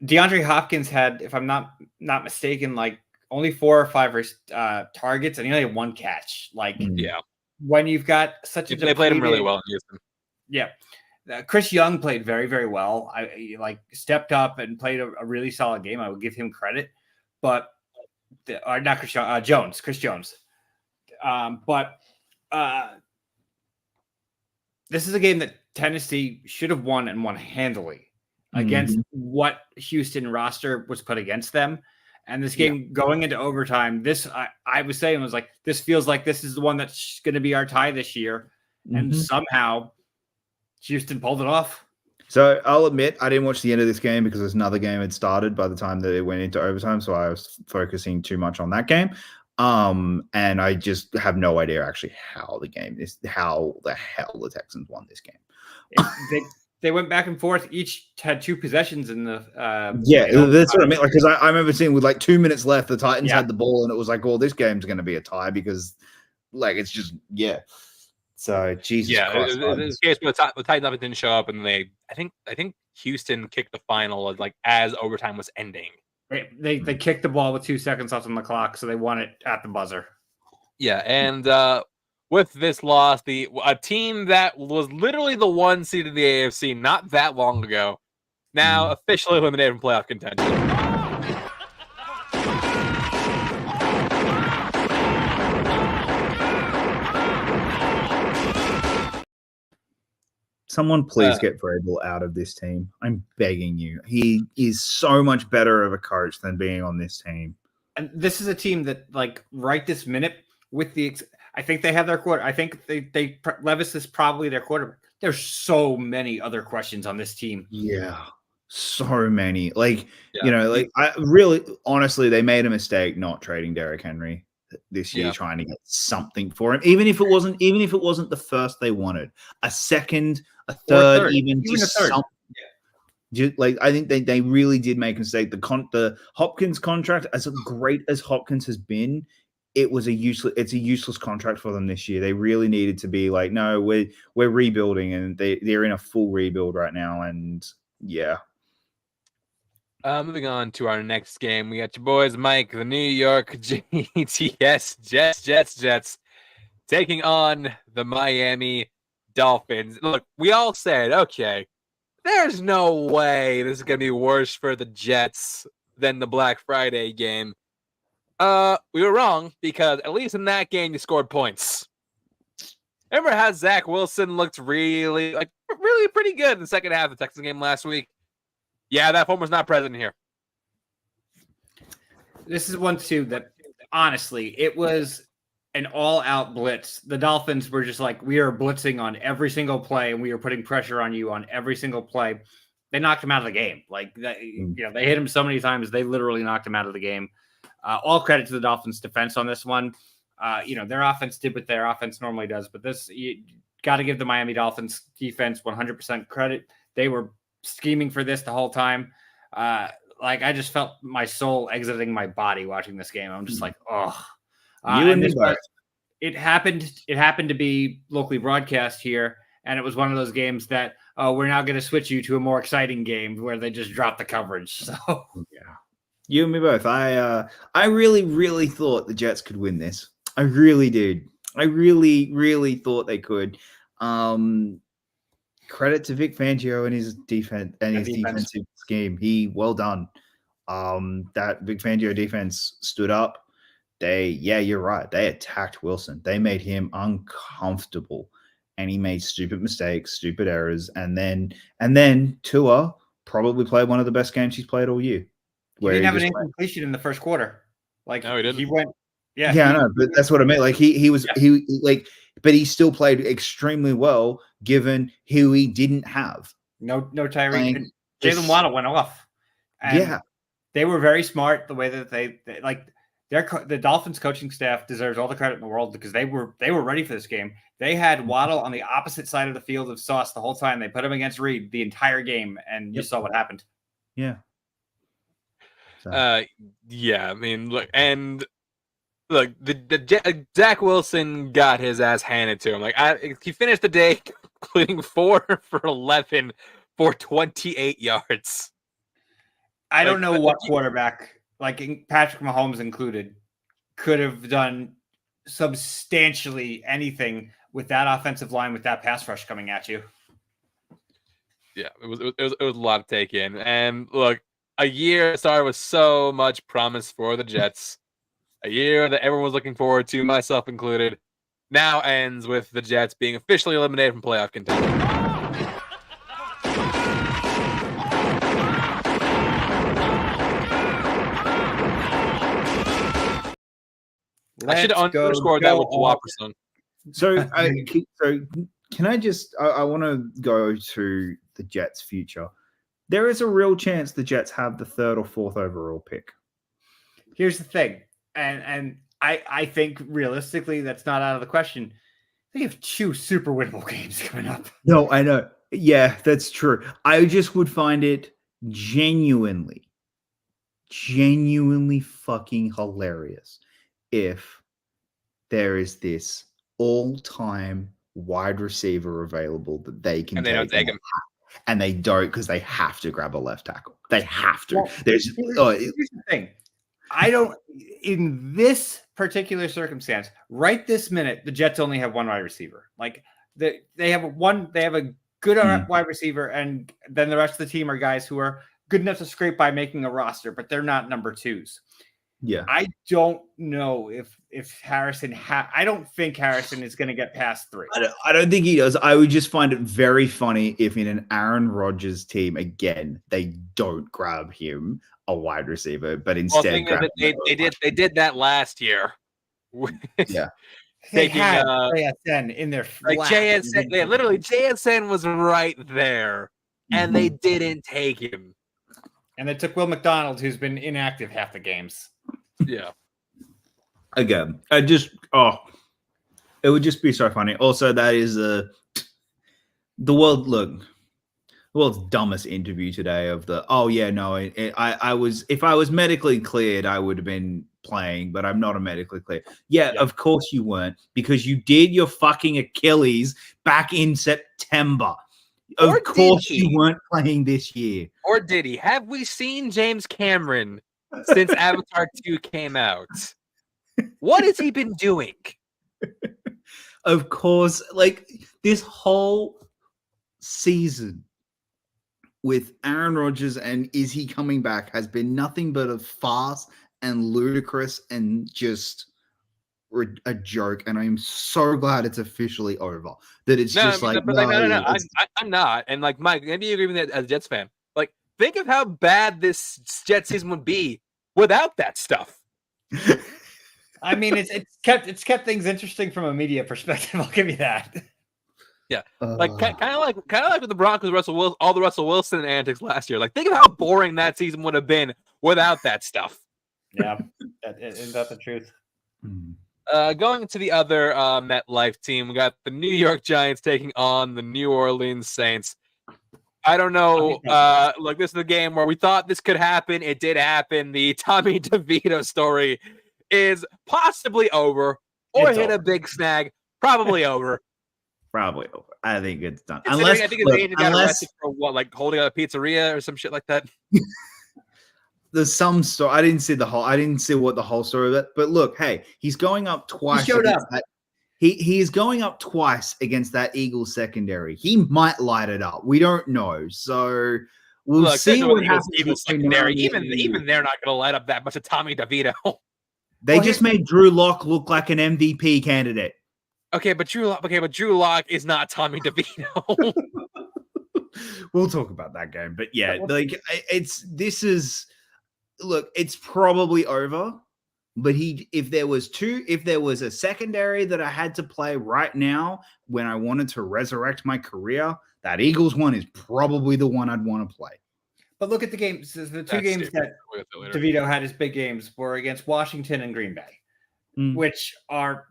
DeAndre Hopkins had, if I'm not mistaken, like only 4 or 5 targets, and he only had 1 catch. Like, yeah. When you've got such a they played him really well in Houston. Yeah. Chris Young played very, very well. He stepped up and played a really solid game. I would give him credit. But not Chris Young, Chris Jones. But this is a game that Tennessee should have won and won handily against what Houston roster was put against them. And this game going into overtime, I was saying was like, this feels like this is the one that's going to be our tie this year. And somehow Houston pulled it off. So I'll admit I didn't watch the end of this game because there's another game had started by the time that it went into overtime. So I was focusing too much on that game. And I just have no idea actually how the hell the Texans won this game. They went back and forth. Each had 2 possessions in the. That's what I mean. Like, because I remember seeing with like 2 minutes left, the Titans Yeah. had the ball, and it was like, "Well, this game's going to be a tie because, like, it's just So Jesus Christ, in this case, the Titans didn't show up, and I think Houston kicked the final like as overtime was ending. They kicked the ball with 2 seconds left on the clock, so they won it at the buzzer. Yeah, and with this loss, a team that was literally the 1 seed in the AFC not that long ago, now officially eliminated from playoff contention. Someone please get Vrabel out of this team. I'm begging you. He is so much better of a coach than being on this team. And this is a team that, like, right this minute, I think they have their quarter. I think Levis is probably their quarterback. There's so many other questions on this team. Yeah, so many. Like, I really, honestly, they made a mistake not trading Derrick Henry this year, trying to get something for him, even if it wasn't the first they wanted, a second, a third, even just something. Like, I think they really did make a mistake. The Hopkins contract, as great as Hopkins has been, it's a useless contract for them this year. They really needed to be like, no, we're rebuilding, and they're in a full rebuild right now. And moving on to our next game, we got your boys, Mike, the New York Jets, taking on the Miami Dolphins. Look, we all said, okay, there's no way this is going to be worse for the Jets than the Black Friday game. We were wrong, because at least in that game you scored points. Remember how Zach Wilson looked really pretty good in the second half of the Texans game last week? Yeah, that form was not present here. This is one too that, honestly, it was an all-out blitz. The Dolphins were just like, we are blitzing on every single play, and we are putting pressure on you on every single play. They knocked him out of the game. Like, they hit him so many times, they literally knocked him out of the game. All credit to the Dolphins' defense on this one. Their offense did what their offense normally does, but this, you got to give the Miami Dolphins defense 100% credit. They were scheming for this the whole time. I just felt my soul exiting my body watching this game. I'm just like, oh. It happened to be locally broadcast here, and it was one of those games that, we're now going to switch you to a more exciting game where they just drop the coverage. So you and me both. I really, really thought the Jets could win this. I really did. I really, really thought they could. Credit to Vic Fangio and his defense and his defensive scheme. Well done. That Vic Fangio defense stood up. You're right. They attacked Wilson. They made him uncomfortable, and he made stupid mistakes, stupid errors, and then Tua probably played one of the best games he's played all year. He didn't have an incompletion in the first quarter. Like, no, he didn't. He went. Yeah, I know, but that's what I meant. Like but he still played extremely well given who he didn't have. No Tyreek. Jalen Waddle went off. And they were very smart the way that they the Dolphins coaching staff deserves all the credit in the world, because they were ready for this game. They had Waddle on the opposite side of the field of Sauce the whole time. They put him against Reed the entire game, and you saw what happened. Yeah. So. I mean, look, Zach Wilson got his ass handed to him. He finished the day including 4 for 11 for 28 yards. I don't know what quarterback, Patrick Mahomes included, could have done substantially anything with that offensive line, with that pass rush coming at you. Yeah, it was a lot to take in. And look, a year started with so much promise for the Jets. A year that everyone was looking forward to, myself included, now ends with the Jets being officially eliminated from playoff contention. I should have underscored that with the Whopper song. So can I just? I want to go to the Jets' future, there is a real chance the Jets have the 3rd or 4th overall pick. Here's the thing, and I think realistically that's not out of the question. They have 2 super winnable games coming up. No, I know. Yeah, that's true. I just would find it genuinely fucking hilarious if there is this all-time wide receiver available that they can And they don't take him. and they don't because they have to grab a left tackle. They have to. Well, here's the thing. I don't, in this particular circumstance, right this minute, the Jets only have 1 wide receiver. Like they have a good wide receiver, and then the rest of the team are guys who are good enough to scrape by making a roster, but they're not number 2s. Yeah. I don't know if Harrison I don't think Harrison is going to get past 3. I don't think he does. I would just find it very funny if in an Aaron Rodgers team, again, they don't grab him a wide receiver, but instead grab they did that last year. Yeah. They Taking, had JSN in their like JSN, yeah, literally JSN was right there, and they didn't take him. And they took Will McDonald, who's been inactive half the games. Yeah. Again, it would just be so funny. Also, that is the world's dumbest interview today of the, I was, if I was medically cleared, I would have been playing, but I'm not a medically cleared. Yeah, of course you weren't, because you did your fucking Achilles back in September. Of course you weren't playing this year. Or did he? Have we seen James Cameron since Avatar 2 came out? What has he been doing? Of course, like this whole season with Aaron Rodgers and is he coming back has been nothing but a farce and ludicrous and just a joke. And I'm so glad it's officially over. That it's I'm not. And like Mike, maybe you agree with that as a Jets fan. Like, think of how bad this Jets season would be without that stuff. I mean, it's kept things interesting from a media perspective. I'll give you that. Yeah, like kind of like with the Broncos, all the Russell Wilson antics last year. Like, think of how boring that season would have been without that stuff. Yeah, is that the truth? Going into the other MetLife team, we got the New York Giants taking on the New Orleans Saints. I don't know. Like, this is the game where we thought this could happen. It did happen. The Tommy DeVito story is possibly over, or hit a big snag. Probably over. Probably over. I think it's done. I think the agent got arrested for what, like holding a pizzeria or some shit like that. There's some story. I didn't see what the whole story of it. But look, hey, he's going up twice. He showed up. He is going up twice against that Eagles secondary. He might light it up. We don't know. So we'll see what happens. Eagles secondary. Even they're not going to light up that much of Tommy DeVito. They just made Drew Lock look like an MVP candidate. Okay, but Drew Lock is not Tommy DeVito. We'll talk about that game. But yeah, like it's probably over. But if there was a secondary that I had to play right now when I wanted to resurrect my career, that Eagles one is probably the one I'd want to play. But look at the games. The two games that DeVito had his big games were against Washington and Green Bay, which are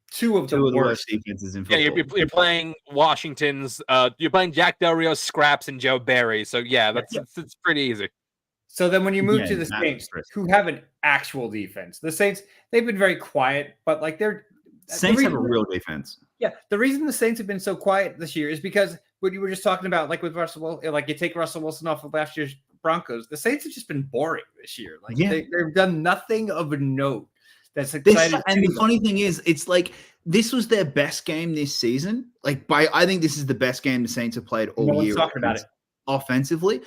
two of the worst defenses in football. Yeah, you're playing Washington's. You're playing Jack Del Rio, Scraps, and Joe Barry. So yeah, it's pretty easy. So then when you move to the Saints, who have an actual defense, the Saints, they've been very quiet, but like Saints have a real defense. Yeah, the reason the Saints have been so quiet this year is because what you were just talking about, like with Russell Wilson, like you take Russell Wilson off of last year's Broncos, the Saints have just been boring this year. Like they've done nothing of a note that's exciting. And the funny thing is, it's like this was their best game this season. Like I think this is the best game the Saints have played all year. Talking about it offensively,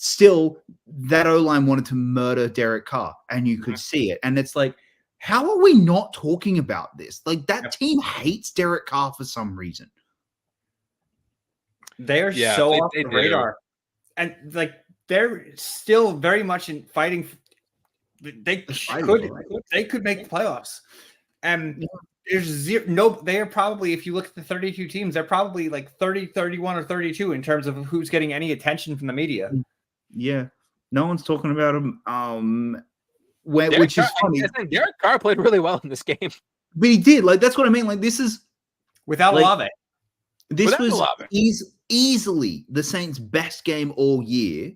still that O-line wanted to murder Derek Carr, and you could see it. And it's like, how are we not talking about this? Like that team hates Derek Carr for some reason. They are so off the radar, and like they're still very much in fighting. They could make the playoffs, and There's zero. No, they are probably, if you look at the 32 teams, they're probably like 30, 31, or 32 in terms of who's getting any attention from the media. Yeah, no one's talking about him. Derek Which is Carr, funny. I think Derek Carr played really well in this game. But he did. Like, that's what I mean. Like, this is Without Like- Olave. this Without was Olave. easily the Saints' best game all year.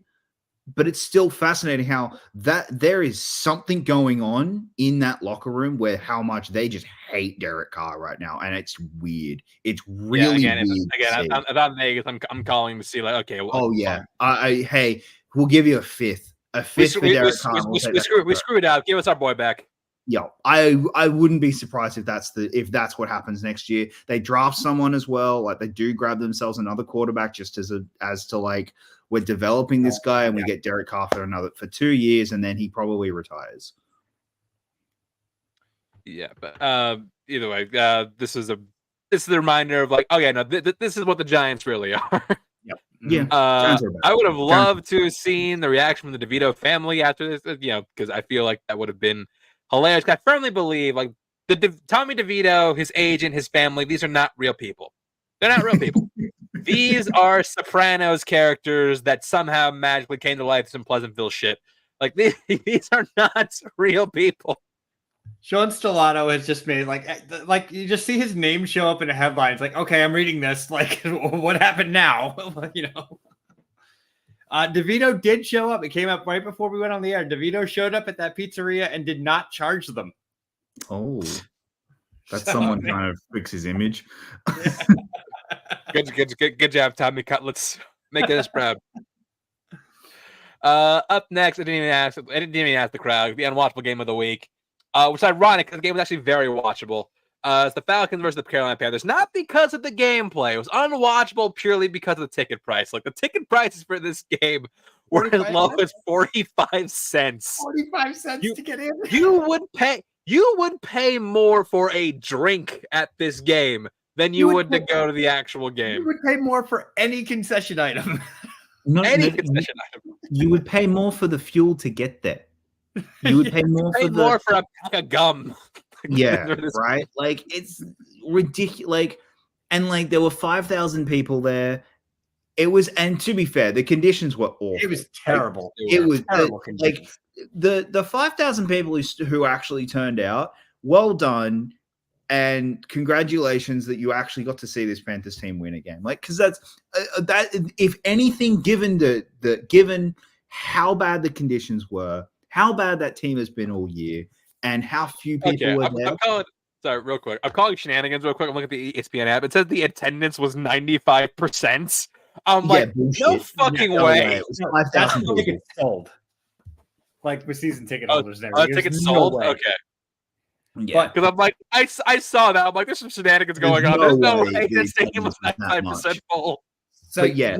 But it's still fascinating how that there is something going on in that locker room where how much they just hate Derek Carr right now, and it's weird. It's really again, weird. to see. if I'm Vegas, I'm calling to see like, okay, well, Oh yeah, hey, we'll give you a fifth we for Derek Carr. and we'll take that we screwed out. Give us our boy back. Yeah, I wouldn't be surprised if that's what happens next year. They draft someone as well, like they do grab themselves another quarterback just as to like we're developing this guy and we get Derek Carr for 2 years and then he probably retires. Yeah, but either way, this is the reminder of like, oh yeah, no, this is what the Giants really are. Yeah, Giants are better. I would have loved to have seen the reaction from the DeVito family after this, because I feel like that would have been hilarious. I firmly believe like Tommy DeVito, his agent, his family, these are not real people. They're not real people. These are Sopranos characters that somehow magically came to life in Pleasantville shit. Like these are not real people. Sean Stellato has just made like you just see his name show up in a headline. It's like, okay, I'm reading this. Like, what happened now? DeVito did show up. It came up right before we went on the air. DeVito showed up at that pizzeria and did not charge them. Oh, that's someone trying to fix his image. Good job, Tommy Cutlets. Making us proud. Up next, I didn't even ask the crowd. The unwatchable game of the week, which is ironic because the game was actually very watchable. It's the Falcons versus the Carolina Panthers. Not because of the gameplay. It was unwatchable purely because of the ticket price. Like the ticket prices for this game were as low as 45 cents. 45 cents to get in. You would pay more for a drink at this game than you would to go to the actual game. You would pay more for any concession item. Concession item. You would pay more for the fuel to get there. You would pay more for a pack of gum. Yeah, right. Like it's ridiculous. Like, and like there were 5,000 people there. It was, and to be fair, the conditions were awful. It was terrible. It was terrible like the 5,000 people who actually turned out. Well done. And congratulations that you actually got to see this Panthers team win a game. Like, because that's that. If anything, given how bad the conditions were, how bad that team has been all year, and how few people were there. Sorry, real quick. I'm calling shenanigans real quick. I'm looking at the ESPN app. It says the attendance was 95%. I'm like, no fucking way. It was 5,000 tickets sold. Like with season ticket holders there. Tickets sold? Okay. Yeah, because I'm like, I saw that. I'm like, there's some shenanigans going on. There's no way this stadium was 95% full. So yeah,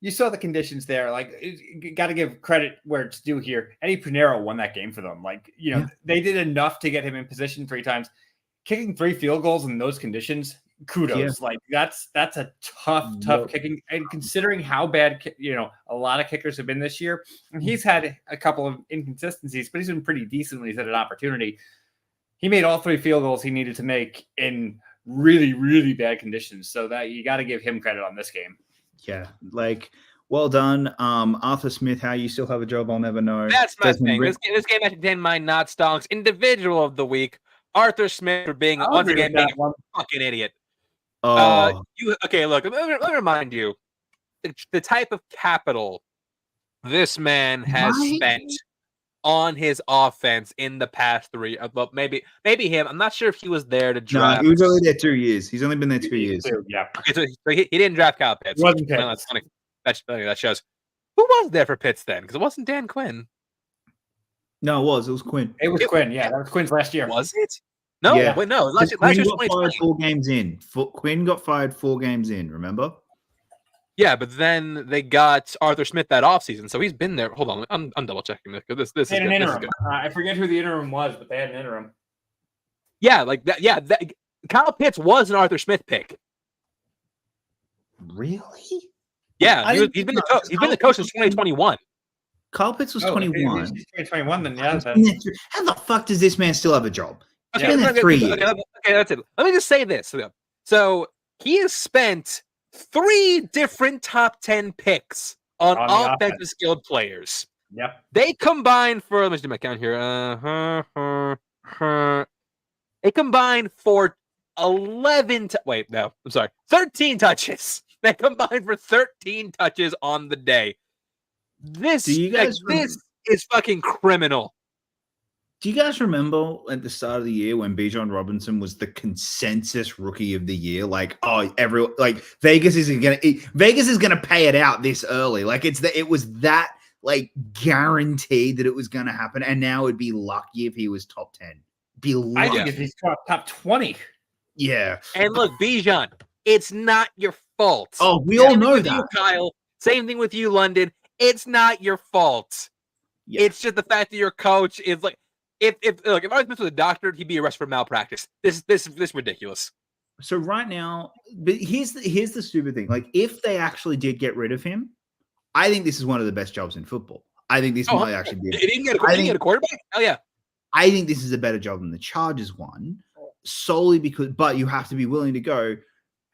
you saw the conditions there. Like, you got to give credit where it's due here. Eddie Pinheiro won that game for them. Like, they did enough to get him in position 3 times. Kicking 3 field goals in those conditions, kudos. Like that's a tough kicking. And considering how bad a lot of kickers have been this year, and he's had a couple of inconsistencies, but he's been pretty decent when he's had an opportunity. He made all 3 field goals he needed to make in really, really bad conditions. So that you got to give him credit on this game. Yeah, like, well done. Arthur Smith, how you still have a job, I'll never know. That's my thing. This game actually didn't mind not Stonks. Individual of the week, Arthur Smith for being once again being a fucking idiot. Oh, Look, let me remind you the type of capital this man has spent on his offense in the past 3. Well, maybe him. I'm not sure if he was there to draft. No, he was only there 2 years. He's only been there 2 years. Yeah. Okay, so he didn't draft Kyle Pitts. Wasn't Pitts. No, that's funny. That shows. Who was there for Pitts then? Because it wasn't Dan Quinn. No, it was Quinn. It was Quinn. Yeah, that was Quinn's last year. Was it? No, yeah. Wait, no. Last year Quinn got 2020. fired 4 games in. Quinn got fired 4 games in. Remember? Yeah, but then they got Arthur Smith that offseason, so he's been there. Hold on, I'm double checking this because this is an good. interim. I forget who the interim was, but they had an interim. Yeah, like that. Yeah, Kyle Pitts was an Arthur Smith pick. Really? Yeah, he's been the coach since 2021. Kyle Pitts was 21. He's 2021 then, yeah. How the fuck does this man still have a job? It's been there 3 years. Okay, that's it. Let me just say this. So he has spent 3 different top 10 picks on offensive skilled players. Yep. They combined for, let me do my count here. They combined for 13 touches. They combined for 13 touches on the day. This is fucking criminal. Do you guys remember at the start of the year when Bijan Robinson was the consensus rookie of the year? Like, Vegas is gonna pay it out this early. Like, it was that like guaranteed that it was gonna happen, and now it'd be lucky if he was top 10. Be lucky. I think if he's top 20. Yeah. And look, Bijan, it's not your fault. Oh, we all know with that. You, Kyle. Same thing with you, London. It's not your fault. Yeah. It's just the fact that your coach is like, if I was messing with a doctor, he'd be arrested for malpractice. This is ridiculous. So right now, but here's the stupid thing. Like, if they actually did get rid of him, I think this is one of the best jobs in football. I think this might actually be. He didn't get a quarterback. Hell yeah. I think this is a better job than the Chargers one, solely because. But you have to be willing to go.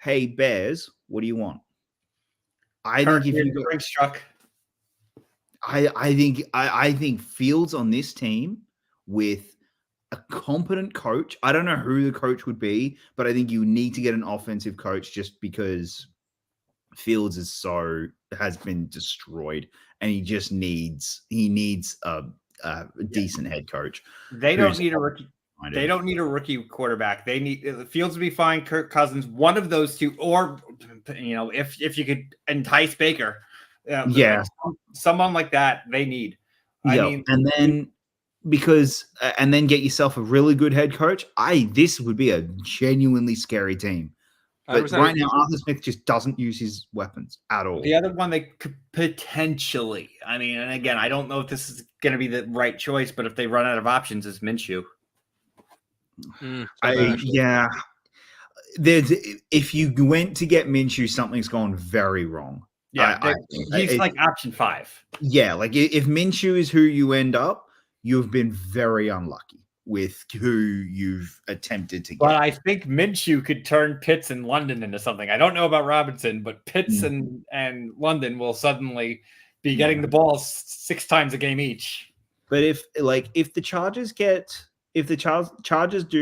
Hey, Bears, what do you want? I think if you go, struck. I think Fields on this team with a competent coach. I don't know who the coach would be, but I think you need to get an offensive coach just because Fields has been destroyed, and he needs a decent head coach. They don't need a rookie. They don't need a rookie quarterback. They need Fields to be fine. Kirk Cousins, one of those two, or if you could entice Baker, someone like that they need. I mean, and then and then get yourself a really good head coach. This would be a genuinely scary team. But right now, Arthur Smith just doesn't use his weapons at all. The other one they could potentially, I mean, and again, I don't know if this is going to be the right choice, but if they run out of options, is Minshew. If you went to get Minshew, something's gone very wrong. Yeah, he's like option 5. Yeah, like if Minshew is who you end up, you've been very unlucky with who you've attempted to get. But I think Minshew could turn Pitts and London into something. I don't know about Robinson, but Pitts and London will suddenly be getting the ball 6 times a game each. But if the Chargers do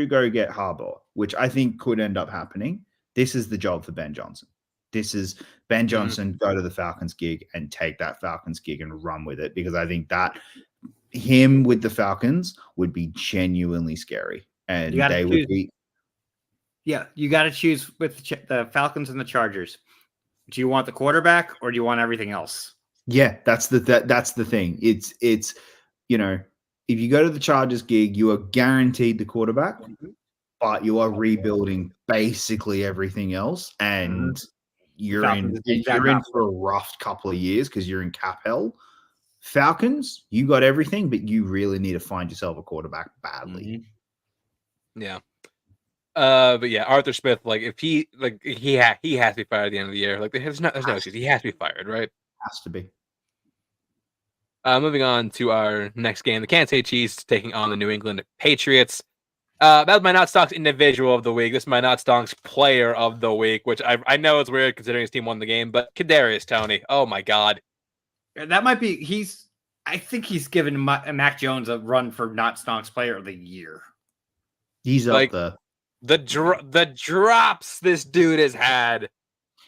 go get Harbaugh, which I think could end up happening, this is the job for Ben Johnson. This is Ben Johnson go to the Falcons gig and take that Falcons gig and run with it, because I think that him with the Falcons would be genuinely scary, and they would be. Yeah, you got to choose with the Falcons and the Chargers. Do you want the quarterback or do you want everything else? Yeah, that's the thing. It's if you go to the Chargers gig, you are guaranteed the quarterback, but you are rebuilding basically everything else, and you're in for a rough couple of years because you're in cap hell. Falcons, you got everything, but you really need to find yourself a quarterback badly. Yeah. But yeah, Arthur Smith, if he has to be fired at the end of the year. Like there's no excuse. He has to be fired, right? Has to be. Moving on to our next game, the Kansas City Chiefs taking on the New England Patriots. That was my Not Stonks individual of the week. This is my Not Stonks player of the week, which I know is weird considering his team won the game, but Kadarius Toney. Oh my God. That might be. I think he's given Mac Jones a run for Not Stonks Player of the Year. He's up there. The drops this dude has had.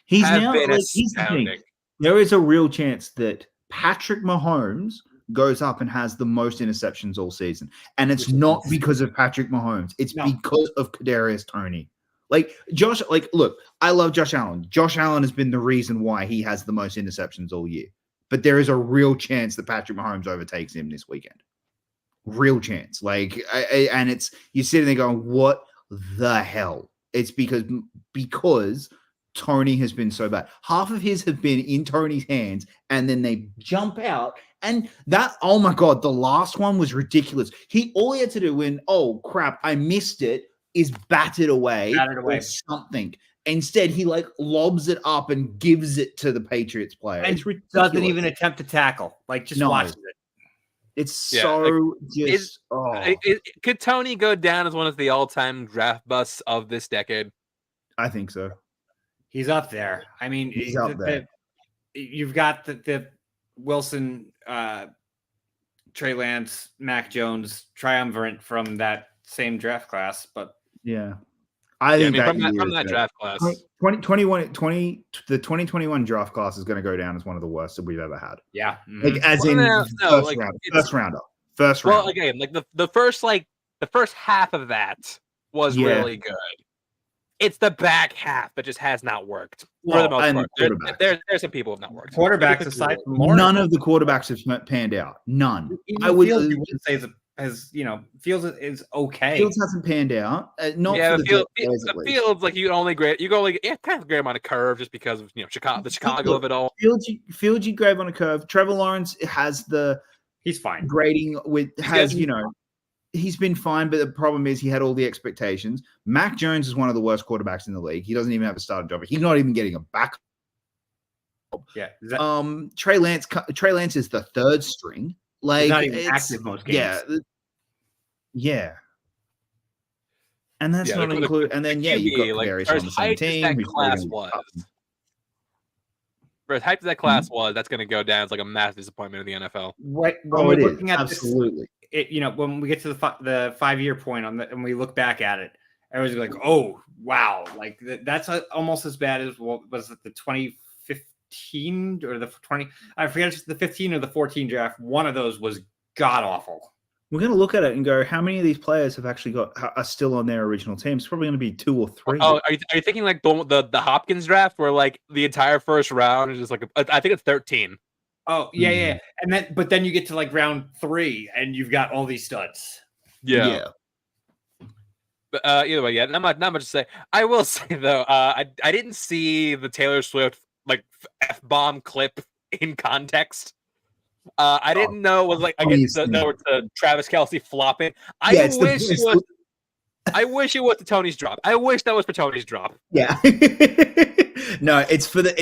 He's now. Here's the thing. There is a real chance that Patrick Mahomes goes up and has the most interceptions all season, and it's not because of Patrick Mahomes. It's because of Kadarius Toney. Look, I love Josh Allen. Josh Allen has been the reason why he has the most interceptions all year. But there is a real chance that Patrick Mahomes overtakes him this weekend. Real chance. And it's you're sitting there going, what the hell? It's because Toney has been so bad. Half of his have been in Toney's hands, and then they jump out. And that, oh my God, the last one was ridiculous. All he had to do when, oh crap, I missed it, is bat it away. Or something. Instead, he lobs it up and gives it to the Patriots player. And doesn't even attempt to tackle. Just watches it. It's Yeah, so is- just. Could Tony go down as one of the all-time draft busts of this decade? I think so. He's up there. I mean, He's up there. You've got the Wilson, Trey Lance, Mac Jones triumvirate from that same draft class, but Yeah. I think from year that is gonna- draft class. 2021 draft class is going to go down as one of the worst that we've ever had. yeah. Like as Well, in no, first like, round, it's- first rounder, first Well, round. again, like the first half of that was Yeah. really good. It's the back half that just has not worked for Well, the most and part. quarterbacks. There's some people who have not worked. Quarterbacks aside from Lawrence, None of the quarterbacks have panned out. None. even I would. Fields, you wouldn't say Fields is okay. Fields hasn't panned out. Not Yeah, for the Bears, at least. Fields like you can only grade kind of grade him on a curve just because of Chicago, the Chicago of it all. Fields, you grade on a curve. Trevor Lawrence has the He's fine. grading with got- he's been fine, but the problem is he had all the expectations. Mac Jones is one of the worst quarterbacks in the league. He doesn't even have a starting job. He's not even getting a back. Yeah. Trey Lance is the third string. Like He's not even it's- active most games. Yeah. And that's Yeah, not the included. And then you've QB, got like, Kadarius for on the as same hyped as team. that who's class really was, tough. For as hyped as that class was, that's going to go down as like a massive disappointment in the NFL. When Oh, we're it is looking at absolutely. this, when we get to the 5-year point and we look back at it, everyone's like, "Oh, wow!" Like that's almost as bad as what was it, the 2015 or the 20? I forget if it's the 15 or the 14 draft. One of those was god awful. We're going to look at it and go, how many of these players have actually are still on their original team? It's probably going to be 2 or 3. Oh, are you thinking like the Hopkins draft where like the entire first round is just like I think it's 13. Oh yeah, and then you get to like round 3 and you've got all these studs. Yeah. But either way, yeah, not much to say. I will say though, I didn't see the Taylor Swift like F-bomb clip in context. I didn't know it was like I guess the Travis Kelce flopping. I wish it was the Tony's drop. I wish that was for Tony's drop. Yeah. No, it's for the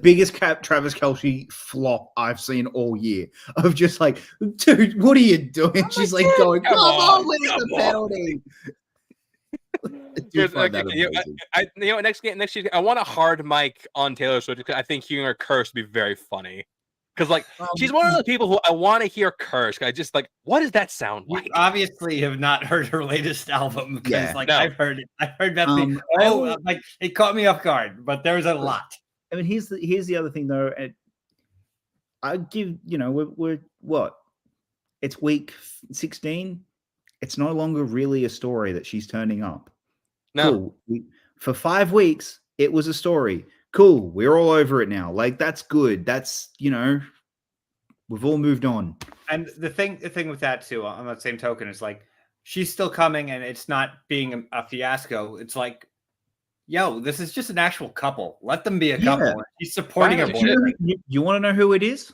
biggest Travis Kelce flop I've seen all year. Of just like, dude, what are you doing? She's like going, come on, where's the penalty? Next year, I want a hard mic on Taylor Swift because I think hearing her curse would be very funny. Because like she's one of those people who I want to hear curse. I just like, what does that sound like? You obviously have not heard her latest album because I've heard it. I've heard that thing. Like it caught me off guard, but there was a lot. I mean, here's the other thing though. I give we're what? It's week 16. It's no longer really a story that she's turning up. No, cool. For 5 weeks, it was a story. Cool, we're all over it now. Like that's good. That's we've all moved on. And the thing with that too, on that same token, is like she's still coming, and it's not being a fiasco. It's like, yo, this is just an actual couple. Let them be a couple. Yeah. She's supporting her. You want to know who it is?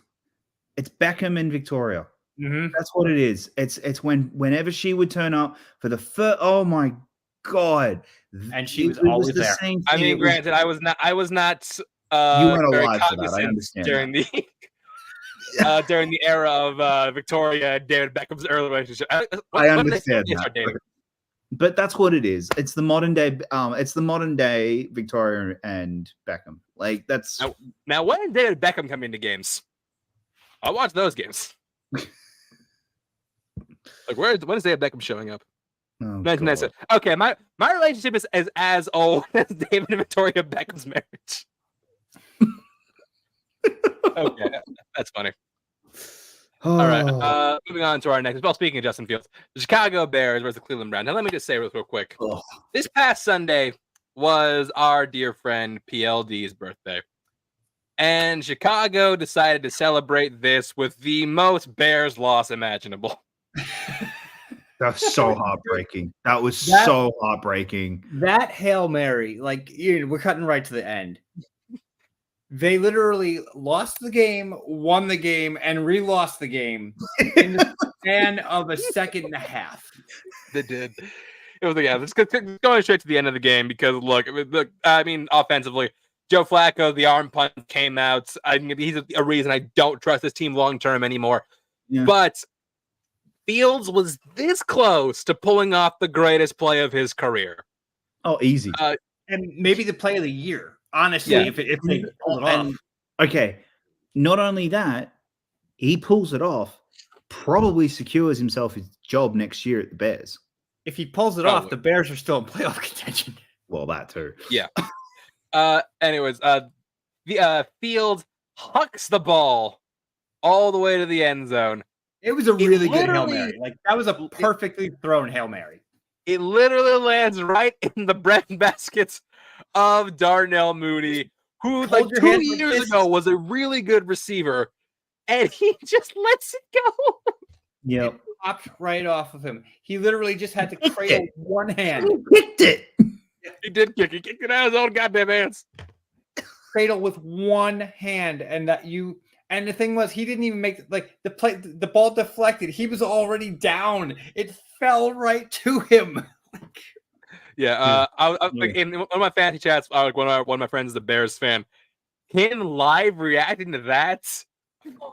It's Beckham and Victoria. Mm-hmm. That's what it is. It's whenever she would turn up for the first. Oh my god! And she was always there. Same I thing. mean, granted, I was not. You weren't very alive for that. I cognizant understand during the era of Victoria and David Beckham's early relationship. I understand that. But that's what it is. It's the modern day. It's the modern day Victoria and Beckham. Like that's now. When did David Beckham come into games? I'll watch those games. Like when is David Beckham showing up? Oh, 1997. Okay, my relationship is as old as David and Victoria Beckham's marriage. Okay, that's funny. All right, moving on to our next. Well, speaking of Justin Fields, the Chicago Bears versus the Cleveland Browns. Now, let me just say real quick. Oh. This past Sunday was our dear friend PLD's birthday. And Chicago decided to celebrate this with the most Bears loss imaginable. That's so heartbreaking. That was so heartbreaking. That Hail Mary, like we're cutting right to the end. They literally lost the game, won the game, and re-lost the game in the span of a second and a half. They did. It was let's going straight to the end of the game because look, I mean, offensively, Joe Flacco, the arm punt came out. I mean, he's a reason I don't trust this team long term anymore. Yeah. But Fields was this close to pulling off the greatest play of his career. Oh, easy. And maybe the play of the year, honestly, Yeah. if they pull it off. And, okay, not only that, he pulls it off, probably secures himself his job next year at the Bears. If he pulls it off, the Bears are still in playoff contention. Well, that too. Anyways, the Fields hucks the ball all the way to the end zone. It was a really good Hail literally- Mary. Like, that was a perfectly thrown Hail Mary. It literally lands right in the bread baskets of Darnell Mooney, who Hold like your 2 hands like years this. ago was a really good receiver, and he just lets it go. Yep. It popped right off of him. He literally just had to cradle one hand. He kicked it. He did kick. He kicked it out of his own goddamn hands. Cradle with one hand, and the thing was, he didn't even make the ball deflected. He was already down. It fell right to him. Yeah, like in one of my fantasy chats, one of my friends is a Bears fan. Him live reacting to that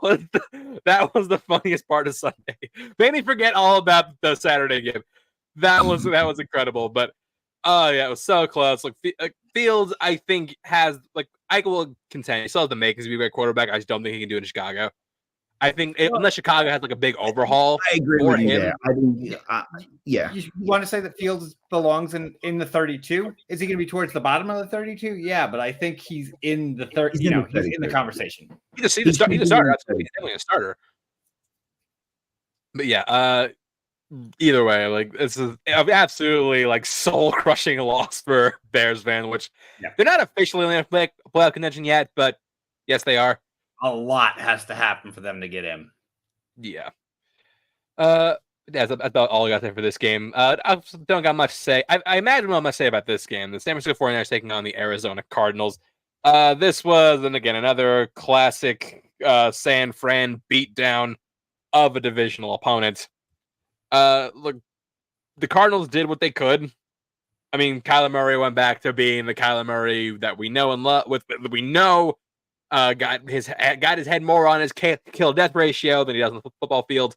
was the funniest part of Sunday. Made me forget all about the Saturday game. That was incredible. But yeah, it was so close. Like Fields, I think has I will contend he still has the makings to be a great quarterback. I just don't think he can do it in Chicago. I think unless Chicago has a big overhaul, I agree for with you him. there. I think, yeah. You want to say that Fields belongs in the 32? Is he going to be towards the bottom of the 32? Yeah, but I think he's in the third. He's You in know, the he's in the 32. conversation. He's a starter. Absolutely, he's definitely a starter. But yeah, either way, it's an absolutely soul crushing loss for Bears fan. Which they're not officially in the playoff contention yet, but yes, they are. A lot has to happen for them to get him. Yeah. That's about all I got there for this game. I don't got much to say. I imagine what I'm going to say about this game. The San Francisco 49ers taking on the Arizona Cardinals. This was, and again, another classic San Fran beatdown of a divisional opponent. Look, the Cardinals did what they could. I mean, Kyler Murray went back to being the Kyler Murray that we know and love. Got his head more on his kill death ratio than he does on the football field.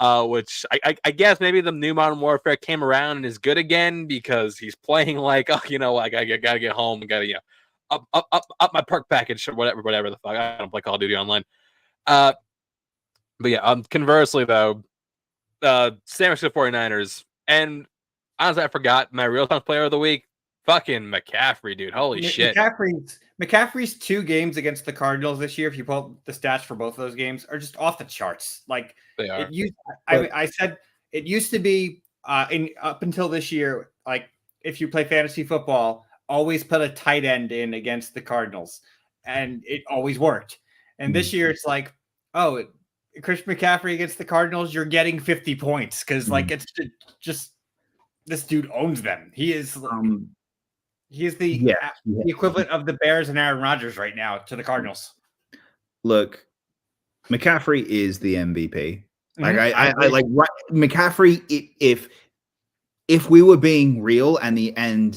Which I guess maybe the new Modern Warfare came around and is good again because he's playing I gotta get home, gotta up my perk package or whatever the fuck. I don't play Call of Duty online. But yeah, conversely though, San Francisco 49ers, and honestly I forgot my real time player of the week, fucking McCaffrey, dude. Holy shit. McCaffrey's 2 games against the Cardinals this year, if you pull the stats for both of those games, are just off the charts. They are. I said it used to be up until this year, if you play fantasy football, always put a tight end in against the Cardinals, and it always worked. And this year it's Christian McCaffrey against the Cardinals, you're getting 50 points because it's just this dude owns them. He is the equivalent of the Bears and Aaron Rodgers right now to the Cardinals. Look, McCaffrey is the MVP. McCaffrey. If we were being real and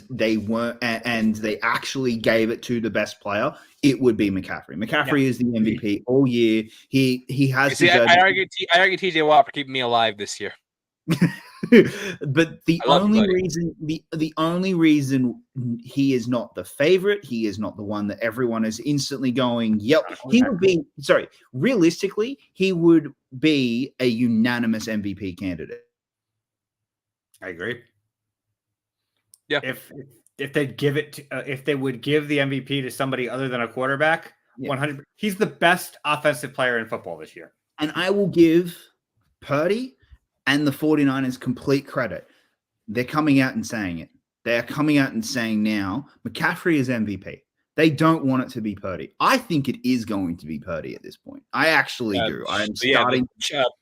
they weren't and they actually gave it to the best player, it would be McCaffrey. McCaffrey is the MVP all year. He has. I argue TJ Watt for keeping me alive this year. But the only reason he is not the favorite, he is not the one that everyone is instantly going, yep, he would be, realistically, he would be a unanimous MVP candidate. I agree. Yeah. If they give it to, if they would give the MVP to somebody other than a quarterback, 100, he's the best offensive player in football this year. And I will give Purdy and the 49ers complete credit. They're coming out and saying it. They are coming out and saying now McCaffrey is MVP. They don't want it to be Purdy. I think it is going to be Purdy at this point. I actually do. I'm starting.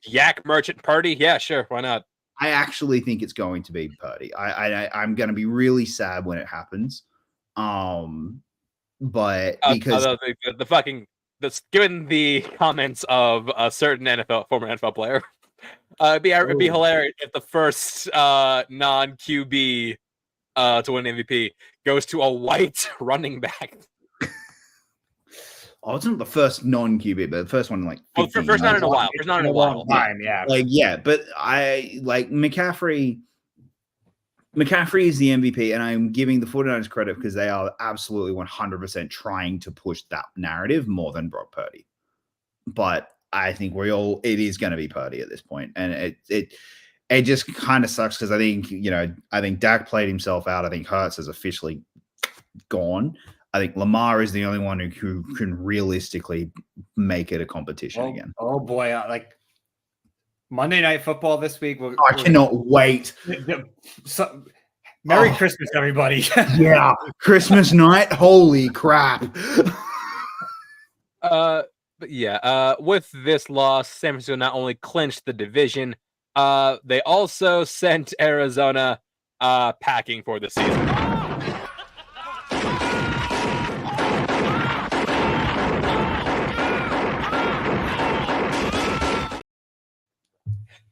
Yak Merchant Purdy. Yeah, sure. Why not? I actually think it's going to be Purdy. I'm going to be really sad when it happens. But because given the comments of a certain former NFL player, it'd be hilarious if the first non-QB to win MVP goes to a white running back. Oh, it's not the first non-QB, but the first one in like 15 first not in a years. while. First not in a while. Time, yeah. Like, yeah, but I like McCaffrey. McCaffrey is the MVP, and I'm giving the 49ers credit because they are absolutely 100% trying to push that narrative more than Brock Purdy. But I think it is going to be Purdy at this point, and it just kind of sucks because I think Dak played himself out. I think Hurts is officially gone. I think Lamar is the only one who can realistically make it a competition again. Oh boy, like Monday Night Football this week. I cannot wait. Merry Christmas, everybody. Yeah, Christmas night. Holy crap. But yeah, with this loss, San Francisco not only clinched the division, they also sent Arizona packing for the season.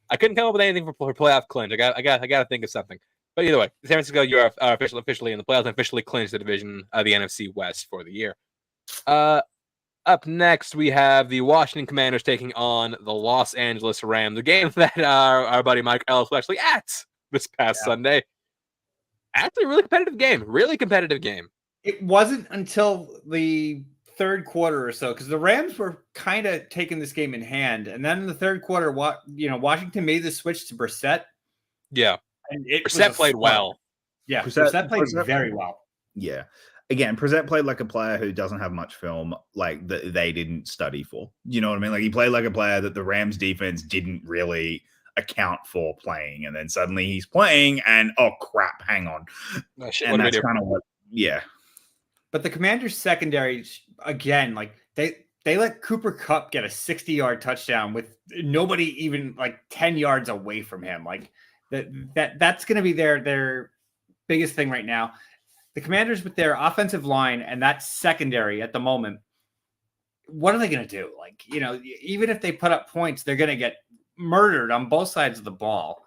I couldn't come up with anything for playoff clinch. I got to think of something. But either way, San Francisco, you are officially in the playoffs and officially clinched the division of the NFC West for the year. Up next, we have the Washington Commanders taking on the Los Angeles Rams, a game that our buddy Mike Ellis was actually at this past Sunday. Actually, a really competitive game. It wasn't until the third quarter or so, because the Rams were kind of taking this game in hand, and then in the third quarter, Washington made the switch to Brissett. Yeah, and Brissett played well. Yeah, Brissett played very well. Yeah. Again, Brissett played like a player who doesn't have much film, like that they didn't study for. You know what I mean? Like he played like a player that the Rams defense didn't really account for playing, and then suddenly he's playing, and oh crap, hang on. And that's kind of what, yeah. But the Commanders secondary, again, like they let Cooper Kupp get a 60-yard touchdown with nobody even like 10 yards away from him. Like that's going to be their biggest thing right now. The Commanders with their offensive line and that secondary at the moment, what are they going to do? Like, even if they put up points, they're going to get murdered on both sides of the ball.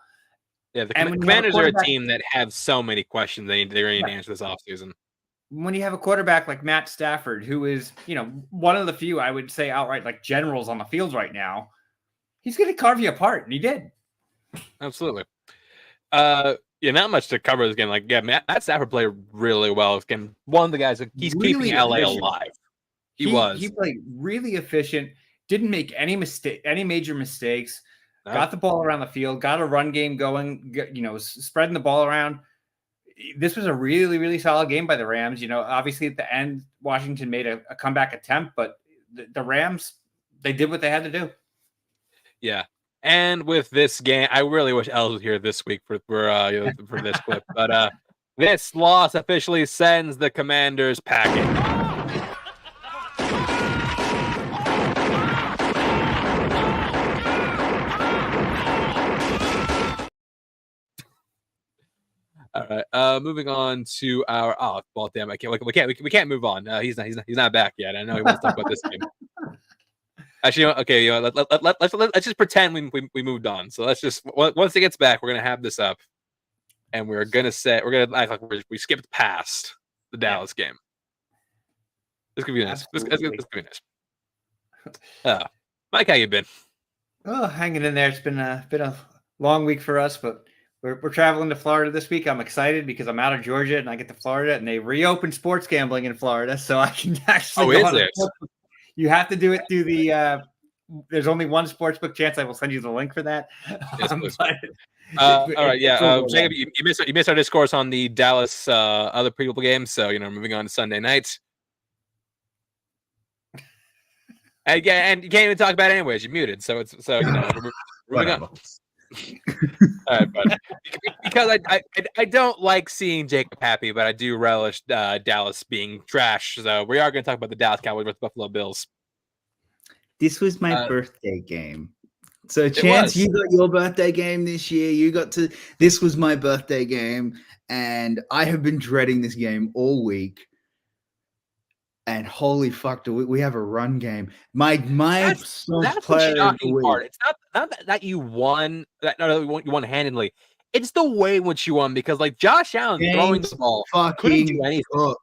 Yeah, the Commanders are a team that have so many questions they're going to answer this offseason. When you have a quarterback like Matt Stafford, who is, one of the few, I would say outright, like generals on the field right now, he's going to carve you apart, and he did. Absolutely. Yeah, not much to cover this game. Like, yeah, Matt Stafford played really well. Again, one of the guys, he's really keeping LA alive. He played really efficient. Didn't make any major mistakes. No. Got the ball around the field. Got a run game going. Spreading the ball around. This was a really, really solid game by the Rams. Obviously at the end, Washington made a comeback attempt, but the Rams, they did what they had to do. Yeah. And with this game, I really wish Els was here this week for this clip. But this loss officially sends the Commanders packing. All right. Moving on to our damn! We can't move on. He's not back yet. I know he wants to talk about this game. Actually, okay. Let's just pretend we moved on. So let's just once he gets back, we're gonna have this up, and we're gonna act like we skipped past the Dallas game. This could be nice. This could be nice. Mike, how you been? Oh, hanging in there. It's been a long week for us, but we're traveling to Florida this week. I'm excited because I'm out of Georgia and I get to Florida, and they reopened sports gambling in Florida, so I can actually. Oh, is it? You have to do it through the. There's only one sportsbook chance. I will send you the link for that. Yes, all right, yeah. Jacob, you missed our discourse on the Dallas other people games. So moving on to Sunday nights. And you can't even talk about it anyways. You're muted, so we're moving on. All right, buddy. Because I don't like seeing Jacob happy, but I do relish Dallas being trash. So we are going to talk about the Dallas Cowboys versus Buffalo Bills. This was my birthday game. So Chance, you got your birthday game this year. This was my birthday game, and I have been dreading this game all week. And holy fuck, do we have a run game? That's the shocking part. It's not that you won. You won handedly. It's the way in which you won because, like, Josh Allen throwing the ball couldn't do anything.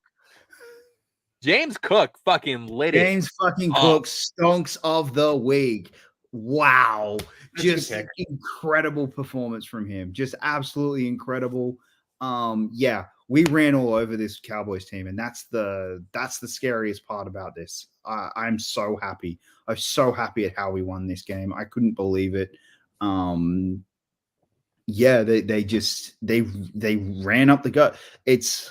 James Cook fucking lit it. James fucking Oh. Cook, stonks of the week. Wow. That's a good Just pick. incredible performance from him. Just absolutely incredible. Yeah, we ran all over this Cowboys team, and that's the scariest part about this. I'm so happy. I'm so happy at how we won this game. I couldn't believe it. Yeah, they ran up the gut. It's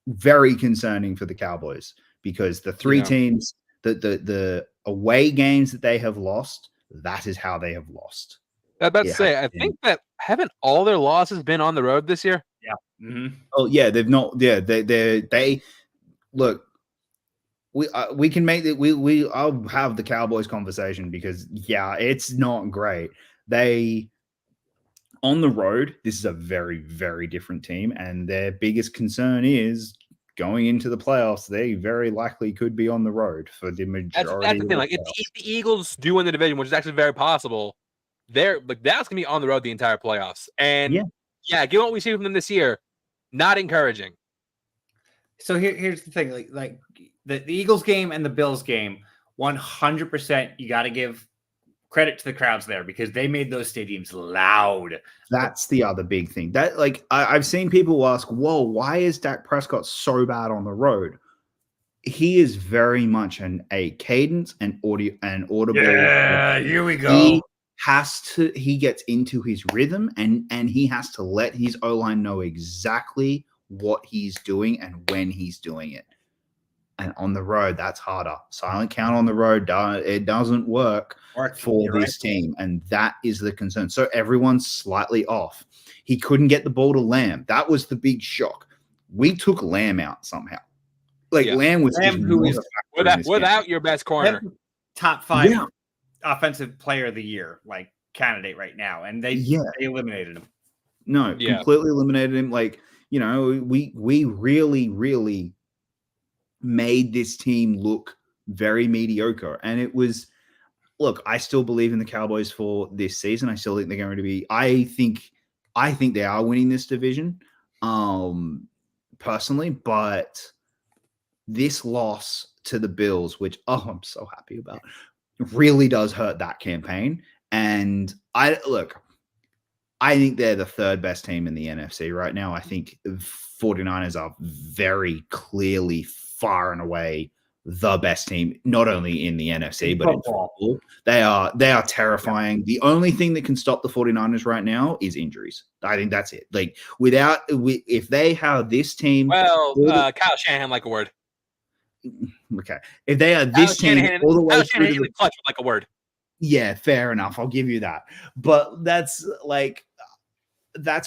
very concerning for the Cowboys because the three Yeah. teams, the away games that they have lost, that is how they have lost. I was about to Yeah, say, I think that haven't all their losses been on the road this year? Mhm. Oh yeah, they've not. Yeah, they look. We can make it. I'll have the Cowboys conversation because yeah, it's not great. They on the road. This is a very very different team, and their biggest concern is going into the playoffs. They very likely could be on the road for the majority. That's the of thing. Like, if playoffs. the Eagles do win the division, which is actually very possible, that's gonna be on the road the entire playoffs. And yeah, given what we see from them this year, not encouraging. So here's the thing, like the Eagles game and the Bills game, 100% you got to give credit to the crowds there because they made those stadiums loud. That's the other big thing. That like I've seen people ask, "Whoa, why is Dak Prescott so bad on the road?" He is very much a cadence and audible. Here we He gets into his rhythm and he has to let his O-line know exactly what he's doing and when he's doing it. And on the road, that's harder. Silent count on the road, it doesn't work for this team. And that is the concern. So everyone's slightly off. He couldn't get the ball to Lamb. That was the big shock. We took Lamb out somehow. Like Lamb was Lamb, just who is Without your best corner. top 5 offensive player of the year, like candidate right now. And they eliminated him. No, completely eliminated him. Like, you know, we really, really made this team look very mediocre. And it was, look, I still believe in the Cowboys for this season. I still think they're going to be, I think they are winning this division, personally, but this loss to the Bills, which, I'm so happy about, really does hurt that campaign. And I think they're the third best team in the NFC right now. I think 49ers are very clearly far and away the best team, not only in the NFC, but in football. They are terrifying. The only thing that can stop the 49ers right now is injuries. I think that's it. Like if they have this team. Well, Kyle Shanahan like a word. Okay. If they are this team all the way through to the clutch like a word. Yeah, fair enough. I'll give you that. But that's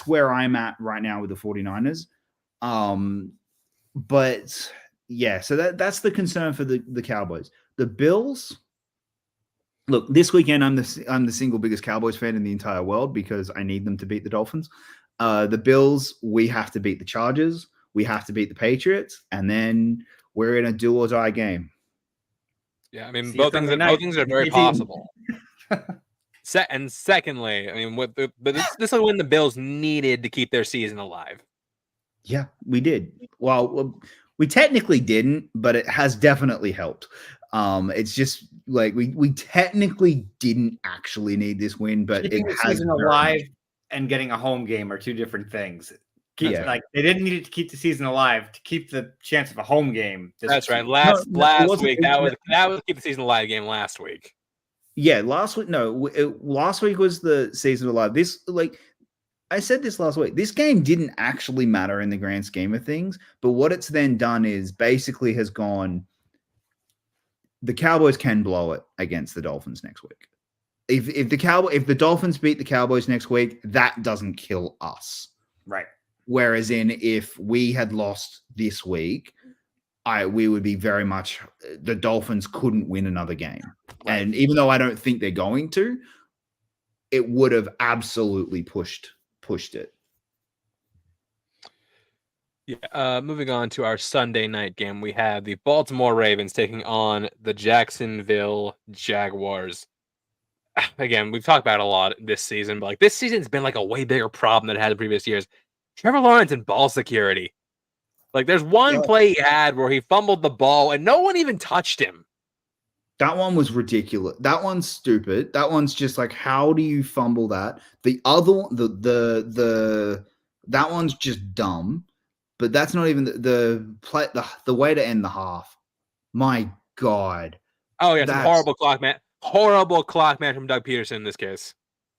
where I'm at right now with the 49ers. But yeah, so that's the concern for the Cowboys. The Bills, look, this weekend I'm the single biggest Cowboys fan in the entire world because I need them to beat the Dolphins. The Bills, we have to beat the Chargers, we have to beat the Patriots, and then we're in a do or die game. Yeah, I mean, both things are very possible. And secondly, I mean, this is when the Bills needed to keep their season alive. Yeah, we did. Well, we technically didn't, but it has definitely helped. It's just like we technically didn't actually need this win, but keeping it the has season alive and getting a home game are two different things. Like they didn't need it to keep the season alive to keep the chance of a home game. That's right. Last week that was keep the season alive game last week. Yeah, last week. No, last week was the season alive. This, like I said this last week, this game didn't actually matter in the grand scheme of things. But what it's then done is basically has gone. The Cowboys can blow it against the Dolphins next week. If the Dolphins beat the Cowboys next week, that doesn't kill us. Right. Whereas if we had lost this week, we would be very much, the Dolphins couldn't win another game. Right. And even though I don't think they're going to, it would have absolutely pushed it. Yeah. Moving on to our Sunday night game, we have the Baltimore Ravens taking on the Jacksonville Jaguars. Again, we've talked about it a lot this season, but this season's been a way bigger problem than it had in previous years. Trevor Lawrence and ball security. Like, there's one Yeah. play he had where he fumbled the ball and no one even touched him. That one was ridiculous. That one's stupid. That one's just like, how do you fumble that? The other one, that one's just dumb. But that's not even the way to end the half. My God, Oh, yeah, some That's- horrible clock man. Horrible clock man from Doug Peterson in this case.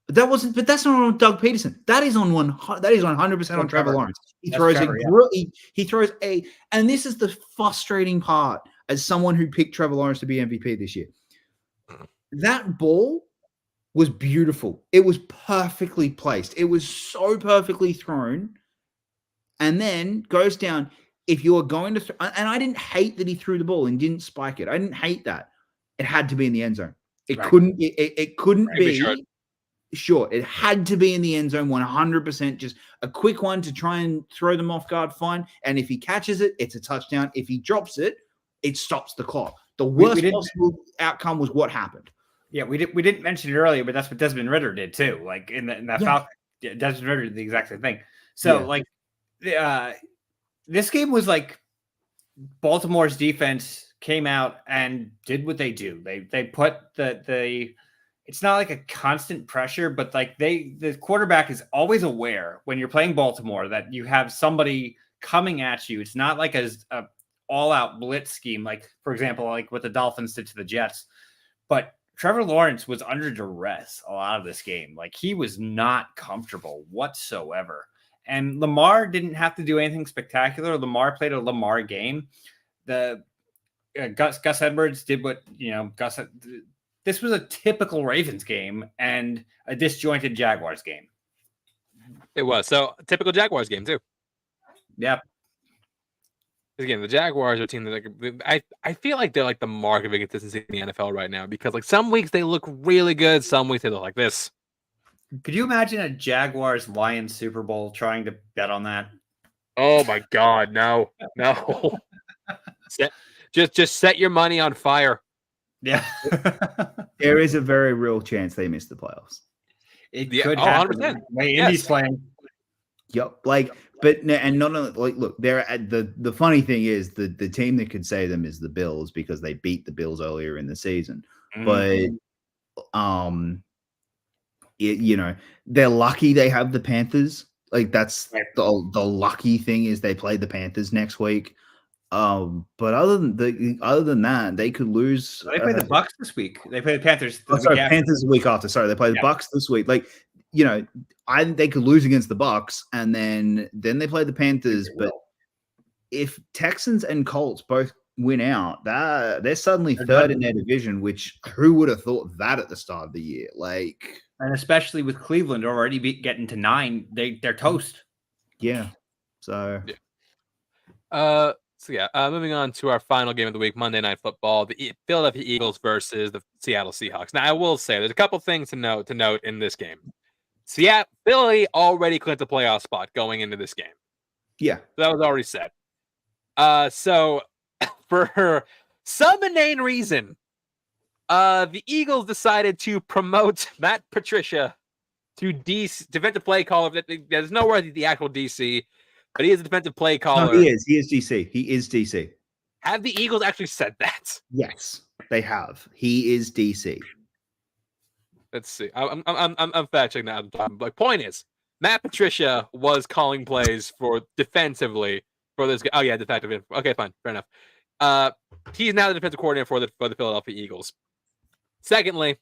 that wasn't. But that's not on Doug Peterson. That is on one. That is 100% on Trevor Lawrence. He That's throws Trevor, he throws a, and this is the frustrating part as someone who picked Trevor Lawrence to be MVP this year. That ball was beautiful. It was perfectly placed. It was so perfectly thrown, and then goes down. If you are going to, and I didn't hate that he threw the ball and didn't spike it. I didn't hate that. It had to be in the end zone. It Right. couldn't. It couldn't Right, be. sure. Sure, it had to be in the end zone 100%. Just a quick one to try and throw them off guard, fine. And if he catches it, it's a touchdown. If he drops it, it stops the clock. The worst didn't- possible outcome was what happened. Yeah, we didn't mention it earlier, but that's what Desmond Ritter did too. Like in that Yeah. Falcon, Desmond Ritter did the exact same thing. So Yeah. like, this game was like Baltimore's defense came out and did what they do. They put the it's not like a constant pressure, but like the quarterback is always aware when you're playing Baltimore that you have somebody coming at you. It's not like a all out blitz scheme, like for example, like what the Dolphins did to the Jets. But Trevor Lawrence was under duress a lot of this game. Like he was not comfortable whatsoever. And Lamar didn't have to do anything spectacular. Lamar played a Lamar game. The Gus Edwards did what, this was a typical Ravens game and a disjointed Jaguars game. It was. So, typical Jaguars game, too. Yeah. Again, the Jaguars are a team that I feel like they're like the mark of inconsistency in the NFL right now because like some weeks they look really good, some weeks they look like this. Could you imagine a Jaguars Lions Super Bowl trying to bet on that? Oh my God, no. Just set your money on fire. Yeah. There is a very real chance they miss the playoffs. It Yeah, could oh, happen. 100%. The way Yes. Indy's playing. Yep. Like, but and not only like, look, they're at the funny thing is the team that could say them is the Bills because they beat the Bills earlier in the season. Mhm. But they're lucky they have the Panthers. Like that's Right. the lucky thing is they play the Panthers next week. But other than that, they could lose. They play the Bucks this week. They play the Panthers. The Sorry, week after. Panthers the week after. Sorry, they play the Yeah. Bucks this week. Like, they could lose against the Bucks, and then they play the Panthers. But if Texans and Colts both win out, they're suddenly They're third done. in their division. Which who would have thought that at the start of the year? Like, And especially with Cleveland already getting to 9, they're toast. yeah. So Moving on to our final game of the week, Monday Night Football, the Philadelphia Eagles versus the Seattle Seahawks. Now, I will say there's a couple things to note in this game. Philly already clinched a playoff spot going into this game. yeah, That was already said. So for some inane reason, the Eagles decided to promote Matt Patricia to defensive play caller. There's nowhere the actual DC, but he is a defensive play caller. no, he is DC. He is DC. Have the Eagles actually said that? Yes, they have. He is DC. Let's see. I'm fact checking that. But point is, Matt Patricia was calling plays for defensively for this game. Oh yeah, defensive. Okay, fine, fair enough. He's now the defensive coordinator for the Philadelphia Eagles. Secondly,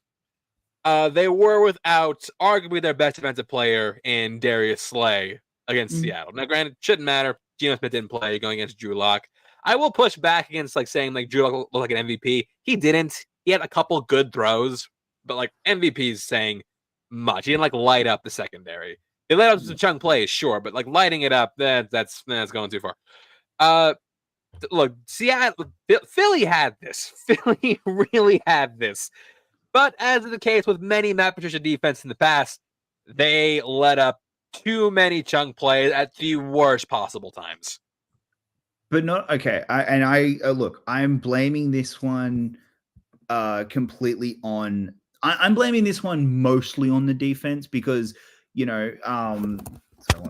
they were without arguably their best defensive player in Darius Slay against Seattle. Now, granted, shouldn't matter. Geno Smith didn't play going against Drew Lock. I will push back against saying Drew Lock looked like an MVP. He didn't. He had a couple good throws, but MVP is saying much. He didn't light up the secondary. They let up some chunk plays, sure, but lighting it up, that's going too far. Look, Philly had this. Philly really had this. But as is the case with many Matt Patricia defense in the past, they let up too many chunk plays at the worst possible times. But not okay. Look, I'm blaming this one completely on. I'm blaming this one mostly on the defense because sorry, one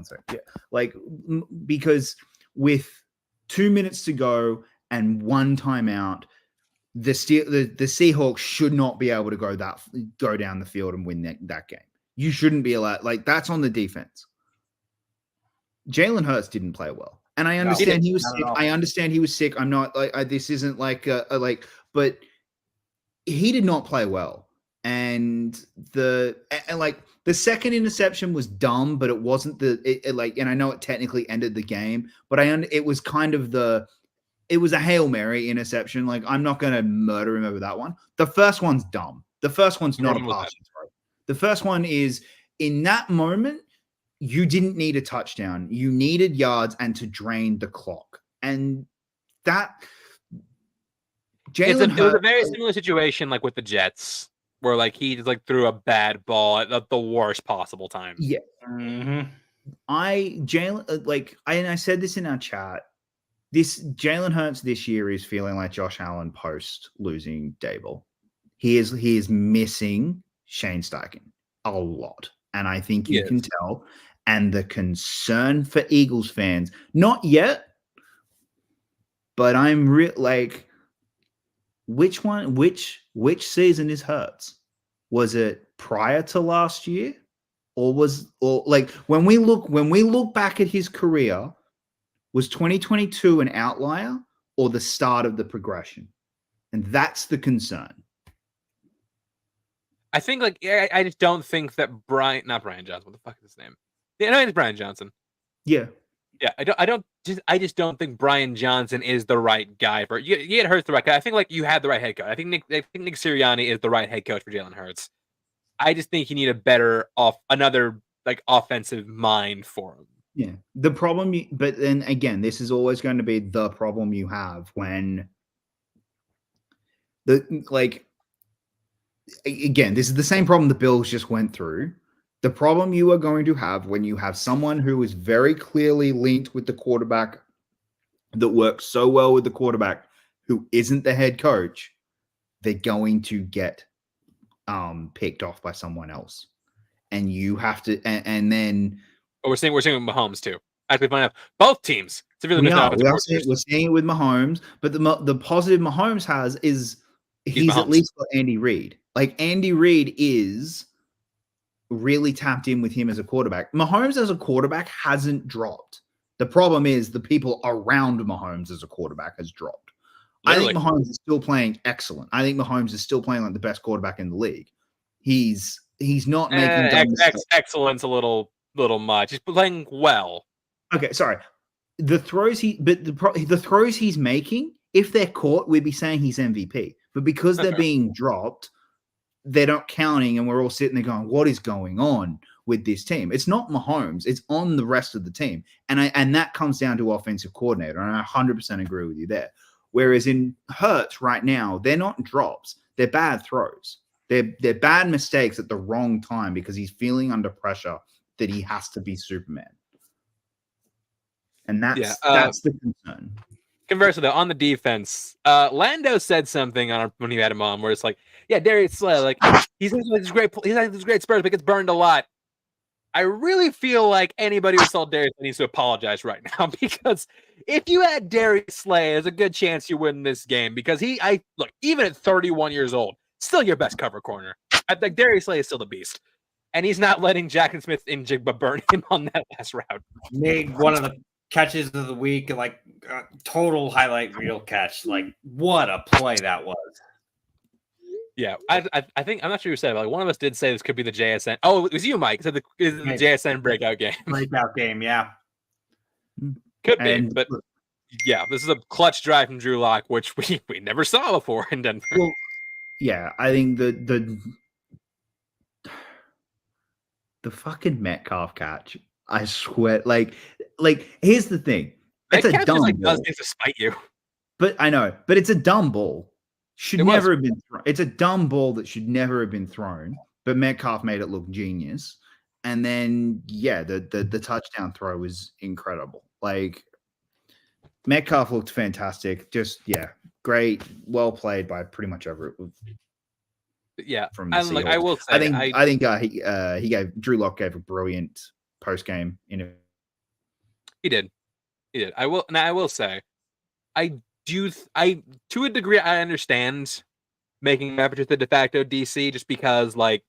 sec. Yeah, because with 2 minutes to go and 1 timeout. The Seahawks should not be able to go down the field and win that game. You shouldn't be allowed. Like, that's on the defense. Jalen Hurts didn't play well, and I understand he was sick. I understand he was sick. I'm not like this isn't like but he did not play well. And the second interception was dumb, but it wasn't and I know it technically ended the game, but it was kind of it was a Hail Mary interception. Like, I'm not going to murder him over that one. The first one's dumb. The first one's not a passing throw. The first one is, in that moment, you didn't need a touchdown. You needed yards and to drain the clock. And that it was a very similar situation like with the Jets, where like he just like threw a bad ball at the worst possible time. Yeah. Mm-hmm. I said this in our chat. This Jalen Hurts this year is feeling like Josh Allen post losing Dable. He is missing Shane Steichen a lot, and I think you can tell. And the concern for Eagles fans, not yet, but I'm which season is Hurts? Was it prior to last year, or when we look back at his career? Was 2022 an outlier or the start of the progression? And that's the concern. I think I just don't think that not Brian Johnson. What the fuck is his name? Yeah, no, it's Brian Johnson. Yeah. Yeah, I just don't think Brian Johnson is the right guy for you. It hurts the right guy. I think you had the right head coach. I think Nick Sirianni is the right head coach for Jalen Hurts. I just think he need another offensive mind for him. Yeah. The problem, but then again, this is always going to be the problem you have when again, this is the same problem the Bills just went through. The problem you are going to have when you have someone who is very clearly linked with the quarterback, that works so well with the quarterback, who isn't the head coach, they're going to get picked off by someone else. And you have to, and then. But we're seeing with Mahomes too. Actually, find out both teams. We're seeing it with Mahomes, but the positive Mahomes has is he's at least got Andy Reid. Like, Andy Reid is really tapped in with him as a quarterback. Mahomes as a quarterback hasn't dropped. The problem is the people around Mahomes as a quarterback has dropped. Literally. I think Mahomes is still playing excellent. I think Mahomes is still playing like the best quarterback in the league. He's not making excellence a little much. He's playing well. Okay, sorry. The throws the throws he's making, if they're caught, we'd be saying he's MVP. But because they're being dropped, they're not counting, and we're all sitting there going, "What is going on with this team?" It's not Mahomes; it's on the rest of the team, and that comes down to offensive coordinator. And I 100% agree with you there. Whereas in Hurts right now, they're not drops; they're bad throws. They're bad mistakes at the wrong time because he's feeling under pressure that he has to be Superman. And that's the concern. Conversely, though, on the defense, Lando said something when he had him on, where it's like, "Yeah, Darius Slay, like he's this great Spurs, but gets burned a lot." I really feel like anybody who saw Darius needs to apologize right now, because if you had Darius Slay, there's a good chance you win this game. Because look, even at 31 years old, still your best cover corner. I think Darius Slay is still the beast, and he's not letting Jackson Smith and Jigba burn him on that last route. Made one of the catches of the week, like total highlight reel catch. Like, what a play that was. Yeah, I think, I'm not sure who said it, but like one of us did say this could be the JSN. Oh, it was you, Mike. Said the JSN breakout game. Breakout game, yeah. Could be, but yeah, this is a clutch drive from Drew Lock, which we never saw before in Denver. Well, yeah, I think the fucking Metcalf catch. I swear, like here's the thing. It's a dumb ball. Does things to spite you. But I know, but it's a dumb ball. Should never have been thrown. It's a dumb ball that should never have been thrown. But Metcalf made it look genius. And then the touchdown throw was incredible. Like, Metcalf looked fantastic. Just great, well played by pretty much everyone. Yeah, from like I will say, I think Drew Lock gave a brilliant post game interview. He did. I will say I to a degree I understand making Mephitis the de facto DC just because like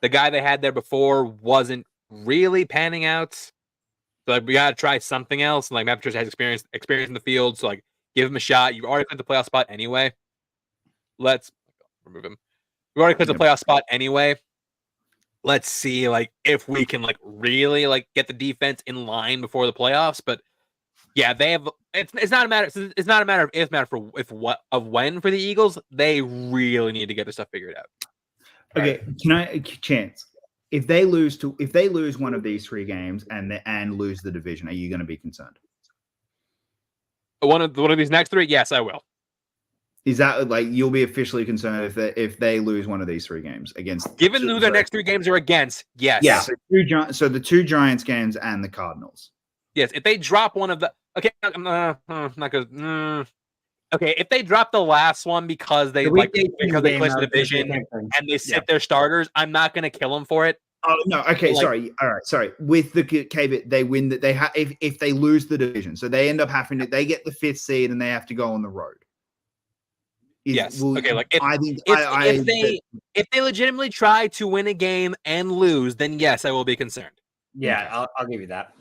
the guy they had there before wasn't really panning out. So like we gotta try something else. And like Mephitis has experience in the field, so like give him a shot. You've already played the playoff spot anyway. Let's remove him. We already played the playoff spot anyway. Let's see like if we can like really like get the defense in line before the playoffs. But yeah, they have. It's not a matter. It's not a matter of if, matter for if what of when for the Eagles. They really need to get this stuff figured out. Okay, can I chance? If they lose one of these 3 games and lose the division, are you going to be concerned? One of these next 3, yes, I will. Is that like you'll be officially concerned if they lose one of these 3 games against? Given who their next 3 games are against, yes. Yeah. So the 2 Giants games and the Cardinals. Yes, if they drop one of the not good. Okay, if they drop the last one because they clinched the division and they sit their starters, I'm not going to kill them for it. Oh no, okay, like, sorry. All right, sorry. With the caveat, they win that they have if they lose the division, so they end up having to they get the 5th seed and they have to go on the road. Okay, like if they legitimately try to win a game and lose, then yes, I will be concerned. Yeah, I'll give you that.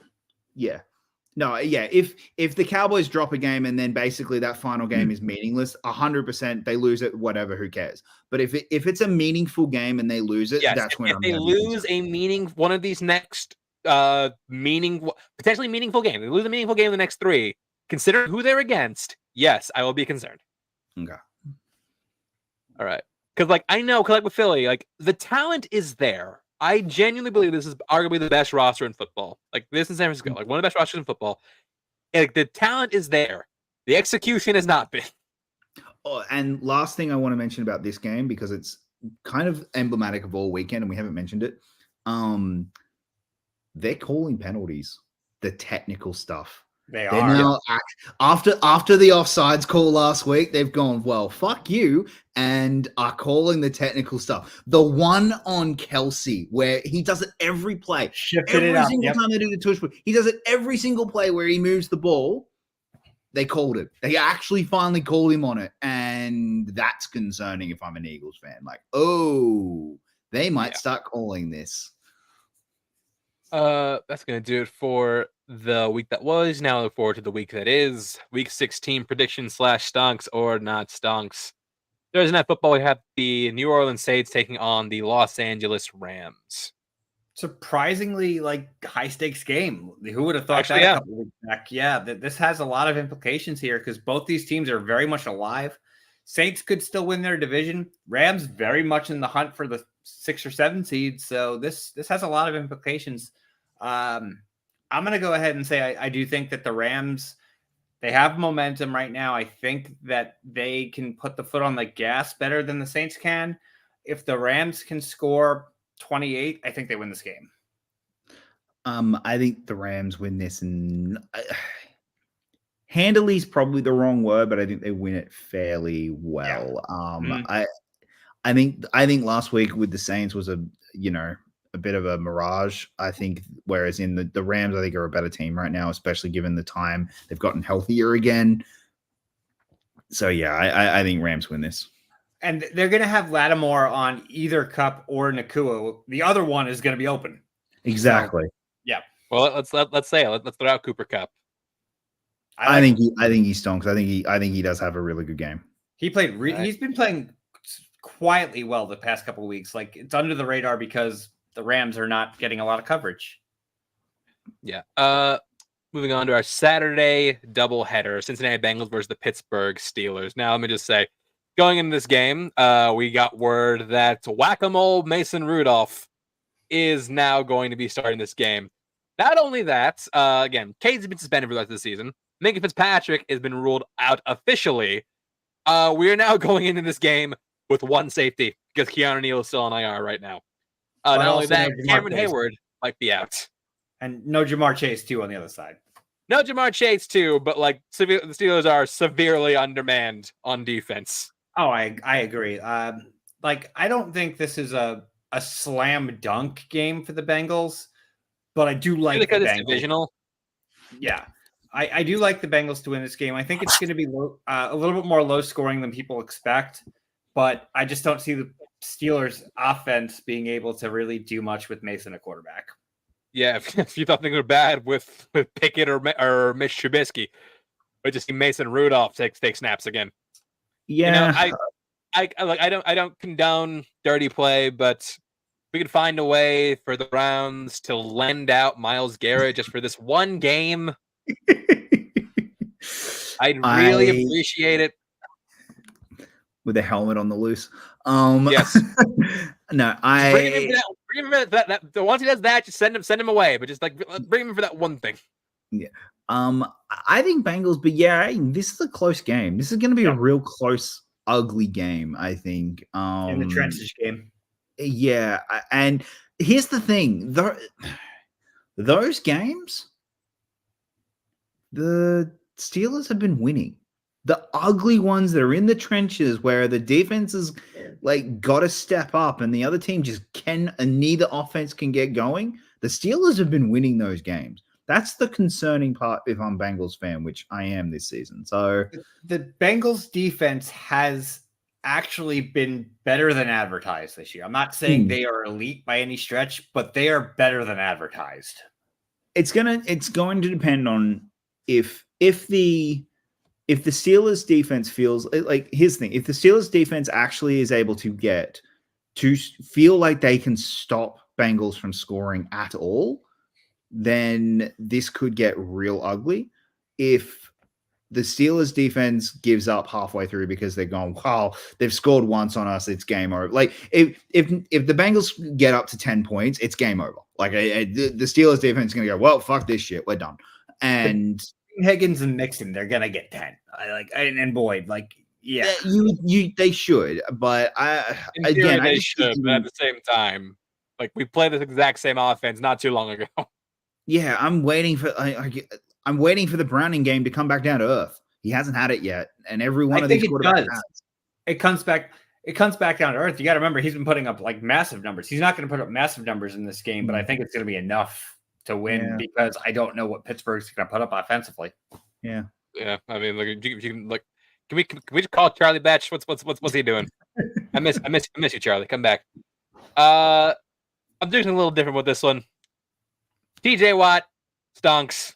Yeah. No, yeah. If the Cowboys drop a game and then basically that final game is meaningless, 100% they lose it. Whatever, who cares? But if it's a meaningful game and they lose it, that's when if they lose one of these next potentially meaningful game, they lose a meaningful game in the next 3. Consider who they're against. Yes, I will be concerned. Okay. All right, because like I know, like with Philly, like the talent is there. I genuinely believe this is arguably the best roster in football. Like this in San Francisco, like one of the best rosters in football. And, like, the talent is there. The execution has not been. Oh, and last thing I want to mention about this game, because it's kind of emblematic of all weekend and we haven't mentioned it. They're calling penalties, the technical stuff. They're now after the offsides call last week, they've gone, well, fuck you, and are calling the technical stuff. The one on Kelsey where he does it every play, every single time they do the tush, he does it every single play where he moves the ball. They called it. They actually finally called him on it, and that's concerning if I'm an Eagles fan. Like, oh, they might start calling this. That's gonna do it for the week that was. Now I look forward to the week that is. Week 16 prediction / stonks or not stonks. Thursday Night Football, we have the New Orleans Saints taking on the Los Angeles Rams. Surprisingly, like high stakes game. Who would have thought that a couple weeks back? Yeah, this has a lot of implications here because both these teams are very much alive. Saints could still win their division. Rams very much in the hunt for the 6 or 7 seeds. So this has a lot of implications. I'm going to go ahead and say I do think that the Rams, they have momentum right now. I think that they can put the foot on the gas better than the Saints can. If the Rams can score 28, I think they win this game. I think the Rams win this, and handily is probably the wrong word, but I think they win it fairly well. I think last week with the Saints was a bit of a mirage. I think, whereas in the Rams, I think are a better team right now, especially given the time they've gotten healthier again. So yeah, I think Rams win this. And they're going to have Lattimore on either Kupp or Nacua. The other one is going to be open. Exactly. So, yeah. Well, let's throw out Cooper Kupp. I think he stonks. I think he does have a really good game. He played. He's been playing quietly well the past couple of weeks. Like it's under the radar because the Rams are not getting a lot of coverage. Yeah. Moving on to our Saturday doubleheader: Cincinnati Bengals versus the Pittsburgh Steelers. Now, let me just say, going into this game, we got word that whack-a-mole Mason Rudolph is now going to be starting this game. Not only that, again, Cade's been suspended for the rest of the season. Minka Fitzpatrick has been ruled out officially. We are now going into this game with one safety because Keanu Neal is still on IR right now. Not only that, Cameron Hayward might be out. And no Jamar Chase, too, on the other side. No Jamar Chase, too, but like the Steelers are severely undermanned on defense. Oh, I agree. I don't think this is a slam dunk game for the Bengals, but I do like because the it's Bengals. divisional. Yeah. I do like the Bengals to win this game. I think it's going to be a little bit more low scoring than people expect, but I just don't see the Steelers offense being able to really do much with Mason at quarterback. Yeah, if you thought things were bad with Pickett or Mitch Trubisky, but just see Mason Rudolph take snaps again. Yeah, You know, I don't condone dirty play, but we could find a way for the Browns to lend out Myles Garrett just for this one game. I'd really appreciate it. With a helmet on the loose. Yes. No, Bring him for that. Once he does that, just send him away. But just like bring him for that one thing. Yeah. I think Bengals, but yeah, this is a close game. This is going to be a real close, ugly game. I think. In the trenches game. Yeah, and here's the thing: those games, the Steelers have been winning. The ugly ones that are in the trenches where the defense is like got to step up and the other team just and neither offense can get going. The Steelers have been winning those games. That's the concerning part if I'm Bengals fan, which I am this season. So the Bengals defense has actually been better than advertised this year. I'm not saying they are elite by any stretch, but they are better than advertised. It's going to depend on if the Steelers defense feels like, here's the thing, if the Steelers defense actually is able to get to feel like they can stop Bengals from scoring at all, then this could get real ugly. If the Steelers defense gives up halfway through because they're going, wow, they've scored once on us, it's game over. Like if the Bengals get up to 10 points, it's game over. Like the Steelers defense is going to go, well, fuck this shit, we're done. And Higgins and Mixon, they're gonna get 10. And Boyd, yeah, they should, but they should. But at the same time, like we played this exact same offense not too long ago. Yeah, I'm waiting for the Browning game to come back down to earth. He hasn't had it yet, and every one of these quarterbacks has. It comes back down to earth. You got to remember, he's been putting up like massive numbers. He's not going to put up massive numbers in this game, but I think it's going to be enough to win because I don't know what Pittsburgh's going to put up offensively. Yeah. Yeah. I mean, look, you can look. Can we just call Charlie Batch? What's he doing? I miss you, Charlie. Come back. I'm doing a little different with this one. TJ Watt stunks.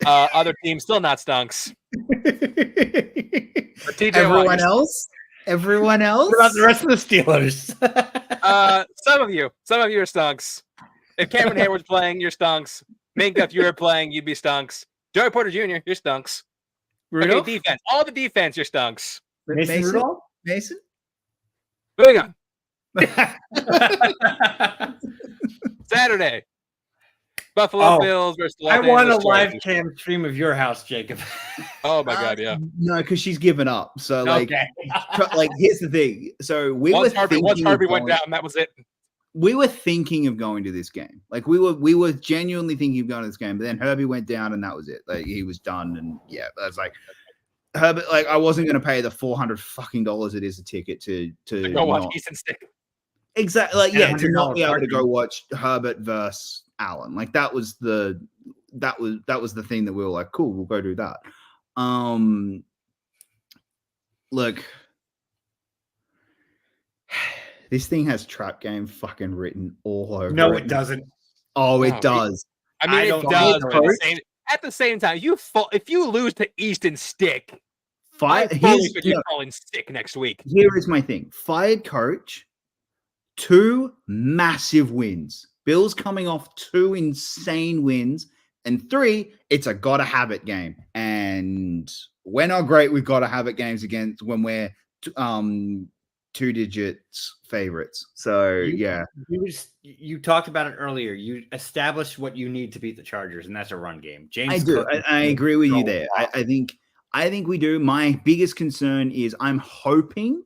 Other teams still not stunks. Everyone else? What about the rest of the Steelers? Some of you are stunks. If Cameron Hayward's playing, you're stunks. Minka, if you were playing, you'd be stunks. Joey Porter Jr., you're stunks. Rudolph? Okay, defense. All the defense, you're stunks. Mason Rudolph? Mason? Moving on. Saturday. Buffalo Bills versus Los I want a Angeles live Chargers. cam stream of your house, Jacob. Oh my god, yeah. No, because she's given up. So Okay. like here's the thing. So Once Harvey went down, that was it. We were thinking of going to this game. Like we were genuinely thinking of going to this game, but then Herbie went down and that was it. Like he was done. And yeah, that's like Herbert, like I wasn't gonna pay the $400 fucking it is a ticket to go watch Easton Stick. Exactly, like yeah, to not $100 be able to parking. go watch Herbert versus Allen. Like that was the thing that we were like, cool, we'll go do that. Look, this thing has trap game fucking written all over. No, it doesn't. Oh, it No, does. I mean, I it don't does. know. But at the same time, if you lose to Easton Stick, Fired. you're calling Stick next week. Here is my thing. Fired coach. 2 massive wins. Bills coming off 2 insane wins. And 3, it's a gotta have it game. And we're not great with gotta have it games against when we're 2 digits favorites. So yeah. You talked about it earlier. You established what you need to beat the Chargers, and that's a run game. James, I do. Cook I agree with you there. Wow. I think we do. My biggest concern is I'm hoping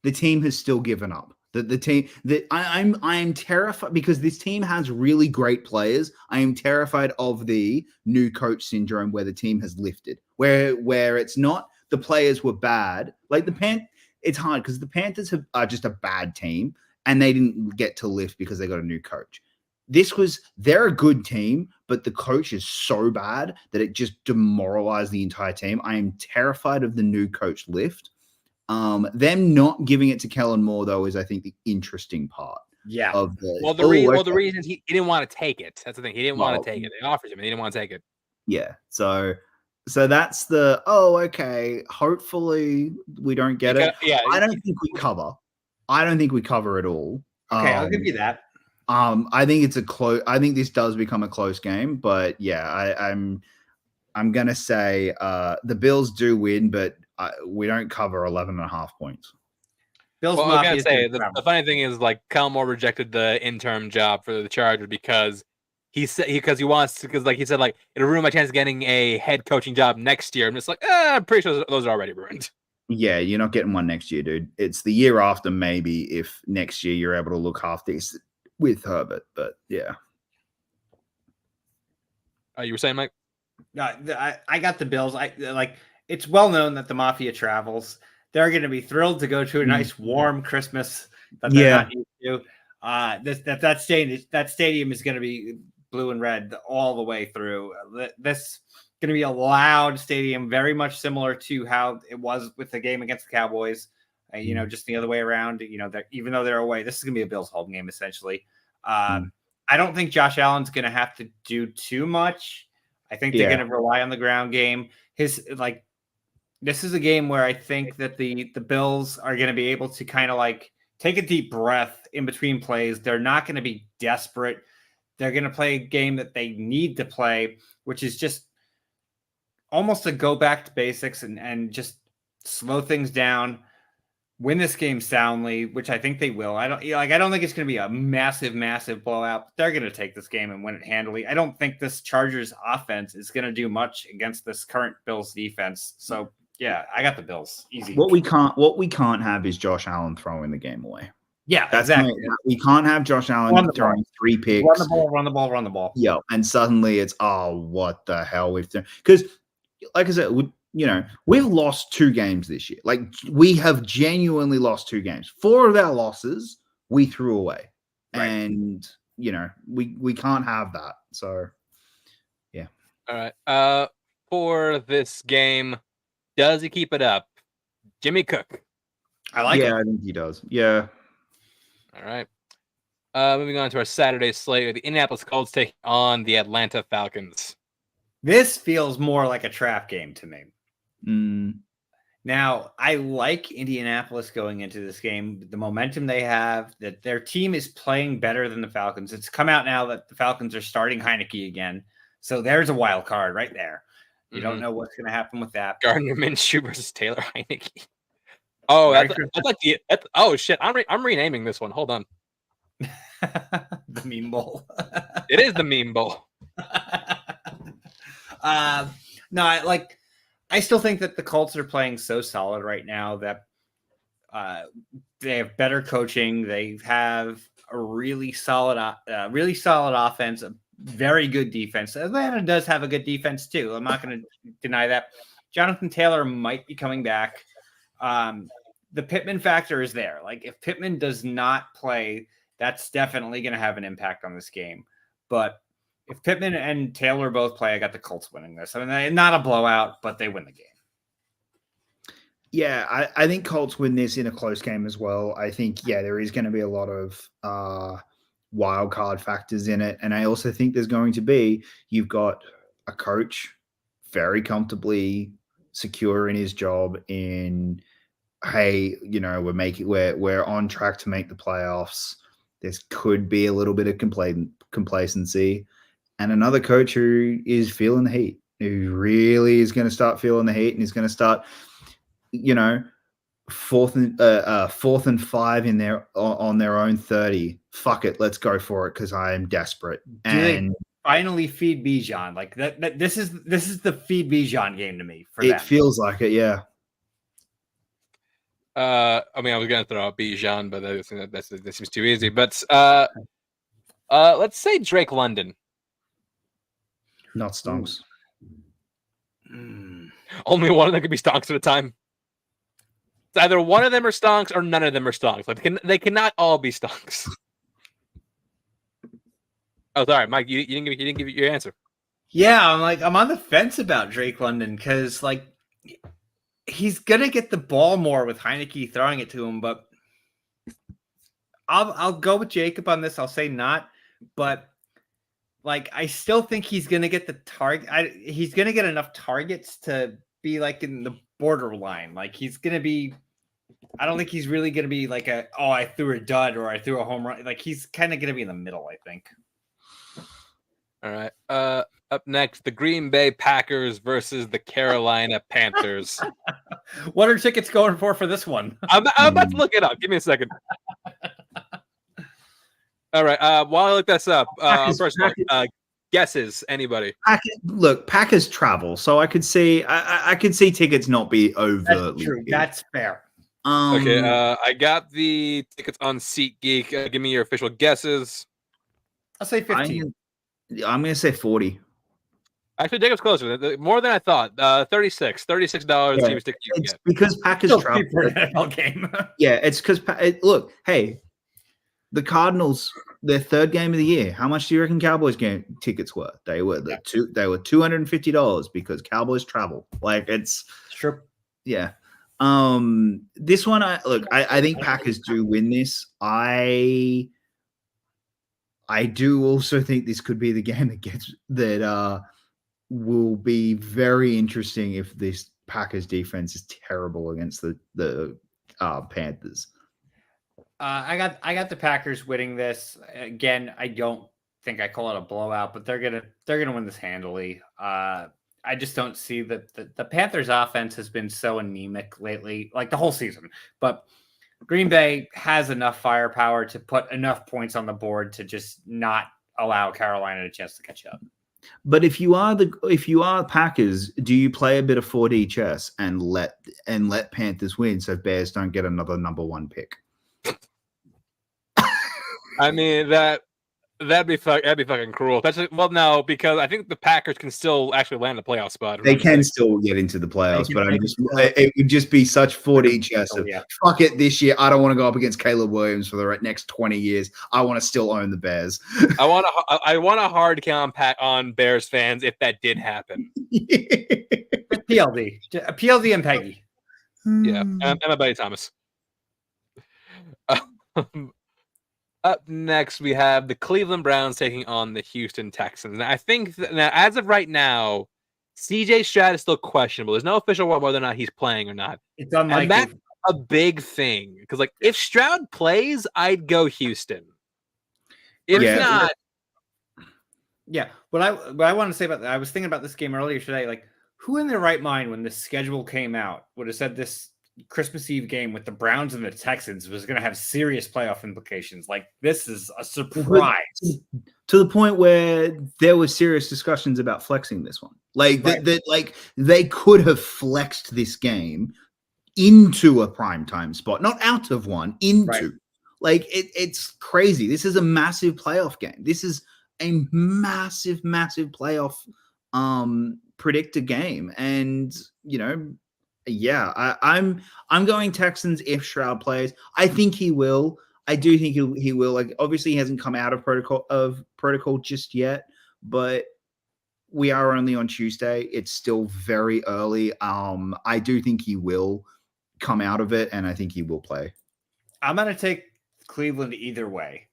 the team has still given up. The team that I'm terrified because this team has really great players. I am terrified of the new coach syndrome where the team has lifted, where it's not the players were bad. Like it's hard because the Panthers are just a bad team and they didn't get to lift because they got a new coach. they're a good team, but the coach is so bad that it just demoralized the entire team. I am terrified of the new coach lift. Them not giving it to Kellen Moore, though, is I think the interesting part. Yeah. Of the the reason he didn't want to take it. That's the thing. He didn't want to take it. They offered him, and he didn't want to take it. Yeah. So that's the okay. Hopefully we don't get it. Yeah. I don't think we cover. I don't think we cover at all. Okay, I'll give you that. I think it's a close. I think this does become a close game, but yeah, I'm gonna say the Bills do win, but we don't cover 11.5 points. Bills. Well, I gotta say the funny thing is, like, Kellen Moore rejected the interim job for the Chargers because he said he wants to, because like he said, like, it'll ruin my chance of getting a head coaching job next year. I'm just like, I'm pretty sure those are already ruined. Yeah, you're not getting one next year, dude. It's the year after, maybe, if next year you're able to look half decent with Herbert. But yeah. You were saying, Mike? I got the Bills. It's well known that the Mafia travels. They're going to be thrilled to go to a nice warm Christmas that they're not used to. That stadium is going to be blue and red all the way through. This going to be a loud stadium, very much similar to how it was with the game against the Cowboys. Just the other way around. Even though they're away, this is going to be a Bills home game essentially. I don't think Josh Allen's going to have to do too much. I think they're going to rely on the ground game. This is a game where I think that the Bills are going to be able to kind of like take a deep breath in between plays. They're not going to be desperate. They're going to play a game that they need to play, which is just almost a go back to basics and just slow things down, win this game soundly, which I think they will. I don't think it's going to be a massive blowout, but they're going to take this game and win it handily. I don't think this Chargers offense is going to do much against this current Bills defense. So yeah, I got the Bills easy. What we can't have is Josh Allen throwing the game away. Yeah, exactly. We can't have Josh Allen throwing 3 picks. Run the ball. Yeah, and suddenly it's what the hell we've done? Because, like I said, we've lost 2 games this year. Like, we have genuinely lost 2 games. 4 of our losses we threw away, right. And we can't have that. So, yeah. All right. For this game, does he keep it up? Jimmy Cook. I like it. I think he does. Yeah. All right. Moving on to our Saturday slate, the Indianapolis Colts take on the Atlanta Falcons. This feels more like a trap game to me. Now, I like Indianapolis going into this game. The momentum they have, that their team is playing better than the Falcons. It's come out now that the Falcons are starting Heineke again. So there's a wild card right there. You don't know what's going to happen with that. Gardner Minshew versus Taylor Heineke. Oh, that's like oh shit! I'm renaming this one. Hold on. The Meme Bowl. It is the Meme Bowl. No, I still think that the Colts are playing so solid right now that they have better coaching. They have a really solid offense, a very good defense. Atlanta does have a good defense too. I'm not going to deny that. Jonathan Taylor might be coming back. The Pittman factor is there. Like, if Pittman does not play, that's definitely going to have an impact on this game. But if Pittman and Taylor both play, I got the Colts winning this. I mean, not a blowout, but they win the game. Yeah, I think Colts win this in a close game as well. I think, there is going to be a lot of wild card factors in it. And I also think there's going to be, you've got a coach very comfortably secure in his job in, hey, we're on track to make the playoffs. This could be a little bit of complacency. And another coach who is feeling the heat, who really is going to start feeling the heat and is going to start, fourth and 5 in on their own 30. Fuck it, let's go for it because I am desperate. And finally feed Bijan like that. This is the feed Bijan game to me. It feels like it, yeah. I mean, I was going to throw out Bijan, but that seems too easy. But let's say Drake London. Not stonks. Only one of them could be stonks at a time. It's either one of them are stonks or none of them are stonks. Like, they cannot all be stonks. Oh, sorry, Mike. You didn't give your answer. Yeah, I'm on the fence about Drake London because like he's gonna get the ball more with Heineke throwing it to him, but I'll go with Jacob on this. I'll say not, but like I still think he's gonna get the target. He's gonna get enough targets to be like in the borderline. Like he's gonna be. I don't think he's really gonna be like I threw a dud or I threw a home run. Like he's kind of gonna be in the middle. I think. All right. Up next, the Green Bay Packers versus the Carolina Panthers. What are tickets going for this one? I'm about to look it up. Give me a second. All right. While I look this up, Packers- first of all, guesses. Anybody? Packers travel, so I could see I could see tickets not be That's overtly. true. big. That's fair. Okay. I got the tickets on SeatGeek. Give me your official guesses. I'll say 15. I'm gonna say 40. Actually, Jacob's closer. More than I thought. $36. $36 Yeah, seems to It's get. because Packers Still travel. cheap for an NFL game. Yeah, it's because look, hey, the Cardinals, their third game of the year. How much do you reckon Cowboys game tickets were? They were They were $250 because Cowboys travel. Like it's Sure. yeah. This one, I think Packers do win this. I do also think this could be the game that will be very interesting if this Packers defense is terrible against the Panthers. I got the Packers winning this. Again, I don't think I call it a blowout, but they're gonna win this handily. I just don't see that the Panthers offense has been so anemic lately, like the whole season. But Green Bay has enough firepower to put enough points on the board to just not allow Carolina a chance to catch up. But if you are Packers, do you play a bit of 4D chess and let Panthers win so Bears don't get another number 1 pick? I mean that'd be fucking cruel. Well, no, because I think the Packers can still actually land a playoff spot. They can still get into the playoffs, but it would just be such 4D chess. Oh, yeah. Fuck it this year. I don't want to go up against Caleb Williams for the next 20 years. I want to still own the Bears. I want a hard count on Bears fans if that did happen. PLD and Peggy. Yeah, and my buddy Thomas. Up next, we have the Cleveland Browns taking on the Houston Texans. Now, I think now, as of right now, CJ Stroud is still questionable. There's no official word whether or not he's playing or not. It's unlikely. And that's a big thing because, like, if Stroud plays, I'd go Houston. If not, yeah. What I want to say about that, I was thinking about this game earlier today. Like, who in their right mind, when the schedule came out, would have said this Christmas Eve game with the Browns and the Texans was going to have serious playoff implications? Like, this is a surprise. To the point where there were serious discussions about flexing this one. Like Right. they could have flexed this game into a primetime spot, not out of one, into. Right. Like it's crazy. This is a massive playoff game. This is a massive playoff predictor game. And yeah, I'm going Texans if Stroud plays. I think he will. I do think he will. Like, obviously, he hasn't come out of protocol just yet, but we are only on Tuesday. It's still very early. I do think he will come out of it, and I think he will play. I'm going to take Cleveland either way.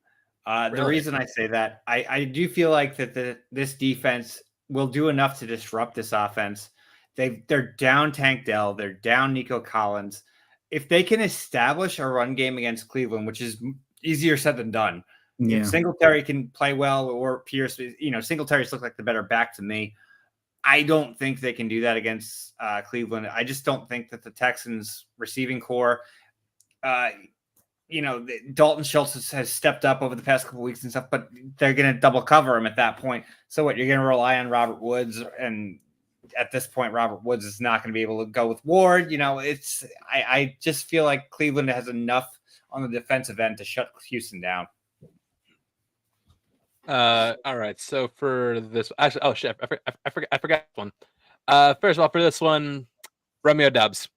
The Really? reason I say that, I do feel like that this defense will do enough to disrupt this offense. They're down Tank Dell. They're down Nico Collins. If they can establish a run game against Cleveland, which is easier said than done, Yeah. if Singletary can play well or Pierce, Singletary's look like the better back to me. I don't think they can do that against Cleveland. I just don't think that the Texans receiving core, Dalton Schultz has stepped up over the past couple weeks and stuff, but they're going to double cover him at that point. So what, you're going to rely on Robert Woods, and at this point, Robert Woods is not going to be able to go with Ward. I just feel like Cleveland has enough on the defensive end to shut Houston down. all right. So for this, actually, oh shit, I forgot one. First of all, for this one, Romeo Doubs.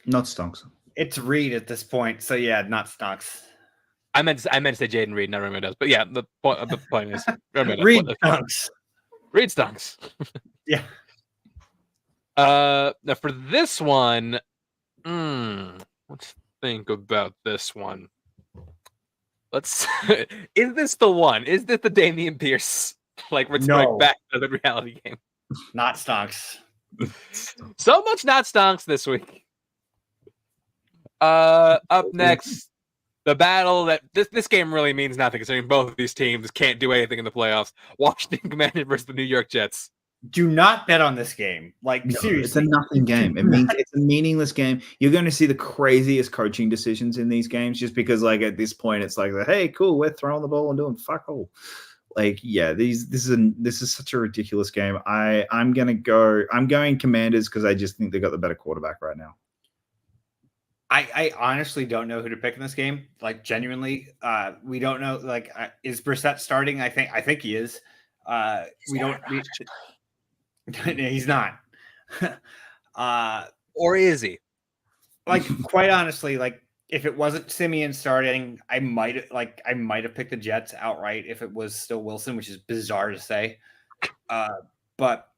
Not Stonks. It's Reed at this point. So yeah, not Stonks. I meant to say Jaden Reed, not Romeo does. But yeah, the point is Romeo does. Reed What- dunks. Reed stunks. Yeah. Now for this one, let's think about this one. Let's. Is this the one? Is this the Damian Pierce No. back to the reality game? Not stonks. So much not stonks this week. Up next, the battle that this game really means nothing considering both of these teams can't do anything in the playoffs. Washington Commanders versus the New York Jets. Do not bet on this game. Like, No, it's a seriously. nothing game. It means it's a meaningless game. You're going to see the craziest coaching decisions in these games just because, like, at this point, it's like, hey, cool, we're throwing the ball and doing fuck all. Like, yeah, this is such a ridiculous game. I'm going Commanders because I just think they got the better quarterback right now. I honestly don't know who to pick in this game. Like, genuinely, we don't know. Like, is Brissett starting? I think he is. He's not. Or is he? Like, quite honestly, like, if it wasn't Simeon starting, I might have picked the Jets outright if it was still Wilson, which is bizarre to say. But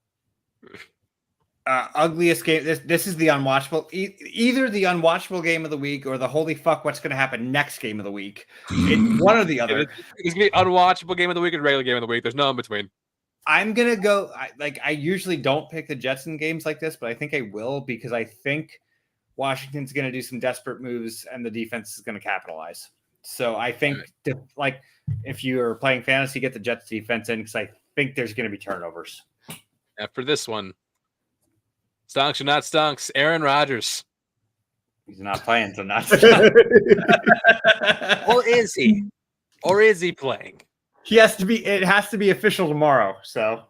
ugliest game. This is the unwatchable. Either the unwatchable game of the week or the holy fuck, what's going to happen next game of the week. One or the other. It's gonna be unwatchable game of the week and regular game of the week. There's no in between. I'm gonna go. I usually don't pick the Jets in games like this, but I think I will because I think Washington's gonna do some desperate moves and the defense is gonna capitalize. So I think if you are playing fantasy, get the Jets defense in because I think there's gonna be turnovers. For this one, stonks or not stonks, Aaron Rodgers. He's not playing, so not. Or is he? Or is he playing? He has to be. It has to be official tomorrow. So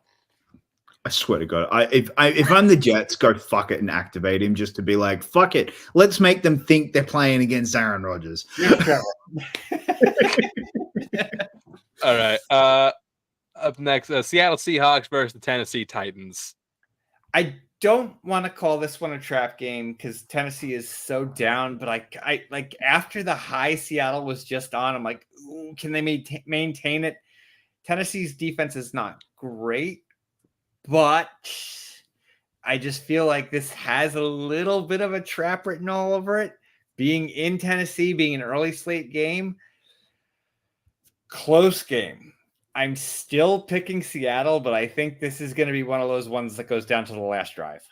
I swear to God, if I'm the Jets, go fuck it and activate him just to be like, fuck it. Let's make them think they're playing against Aaron Rodgers. All right. Up next, Seattle Seahawks versus the Tennessee Titans. I don't want to call this one a trap game because Tennessee is so down. But I like after the high Seattle was just on, I'm like, ooh, can they maintain it? Tennessee's defense is not great, but I just feel like this has a little bit of a trap written all over it. Being in Tennessee, being an early slate game, close game. I'm still picking Seattle, but I think this is going to be one of those ones that goes down to the last drive.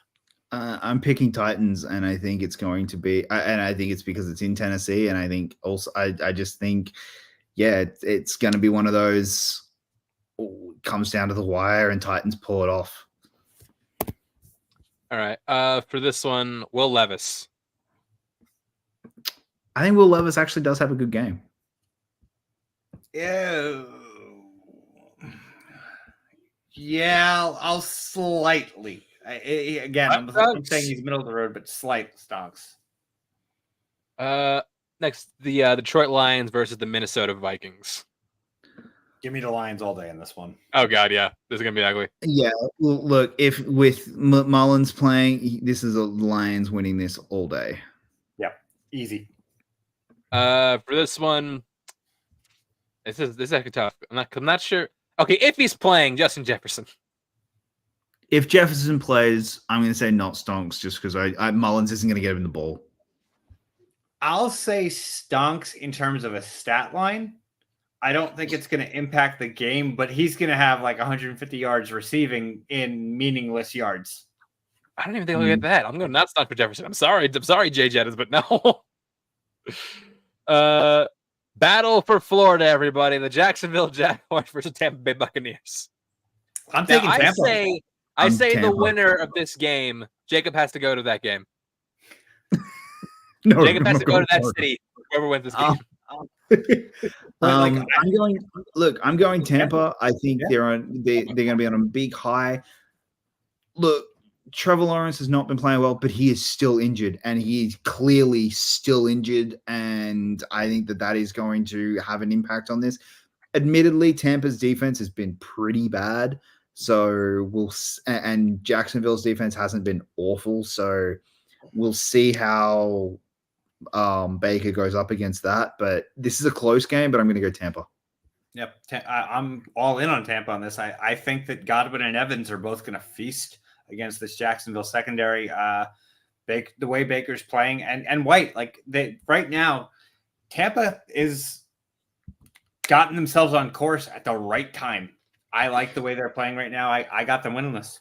I'm picking Titans, and I think it's going to be, and I think it's because it's in Tennessee, and I think also, I just think, yeah, it's going to be one of those, comes down to the wire, and Titans pull it off. All right. For this one, Will Levis. I think Will Levis actually does have a good game. Yeah, I'll slightly. I'm saying he's middle of the road, but slight stonks. Next, the Detroit Lions versus the Minnesota Vikings. Give me the Lions all day in this one. Oh God, yeah, this is gonna be ugly. Yeah, look, if with Mullins playing, this is a Lions winning this all day. Yep, easy. For this one, this is actually tough. I'm not sure. Okay, if he's playing, Justin Jefferson. If Jefferson plays, I'm going to say not stonks just because Mullins isn't going to get him the ball. I'll say stonks in terms of a stat line. I don't think it's going to impact the game, but he's going to have like 150 yards receiving in meaningless yards. I don't even think I'll get that. I'm going to not stonk for Jefferson. I'm sorry, Jay Jettas, but no. Battle for Florida, everybody. The Jacksonville Jaguars versus Tampa Bay Buccaneers. I'm taking Tampa. I say Tampa. the winner of this game, Jacob has to go to that game. No, Jacob has to go to that city. Whoever wins this game. I'm going Tampa. I think they're going to be on a big high. Look, Trevor Lawrence has not been playing well, but he is still injured, and he is clearly still injured. And I think that is going to have an impact on this. Admittedly, Tampa's defense has been pretty bad. So and Jacksonville's defense hasn't been awful. So we'll see how Baker goes up against that. But this is a close game, but I'm going to go Tampa. Yep, I'm all in on Tampa on this. I think that Godwin and Evans are both going to feast against this Jacksonville secondary. The way Baker's playing and White, like right now, Tampa is gotten themselves on course at the right time. I like the way they're playing right now. I got them winning this.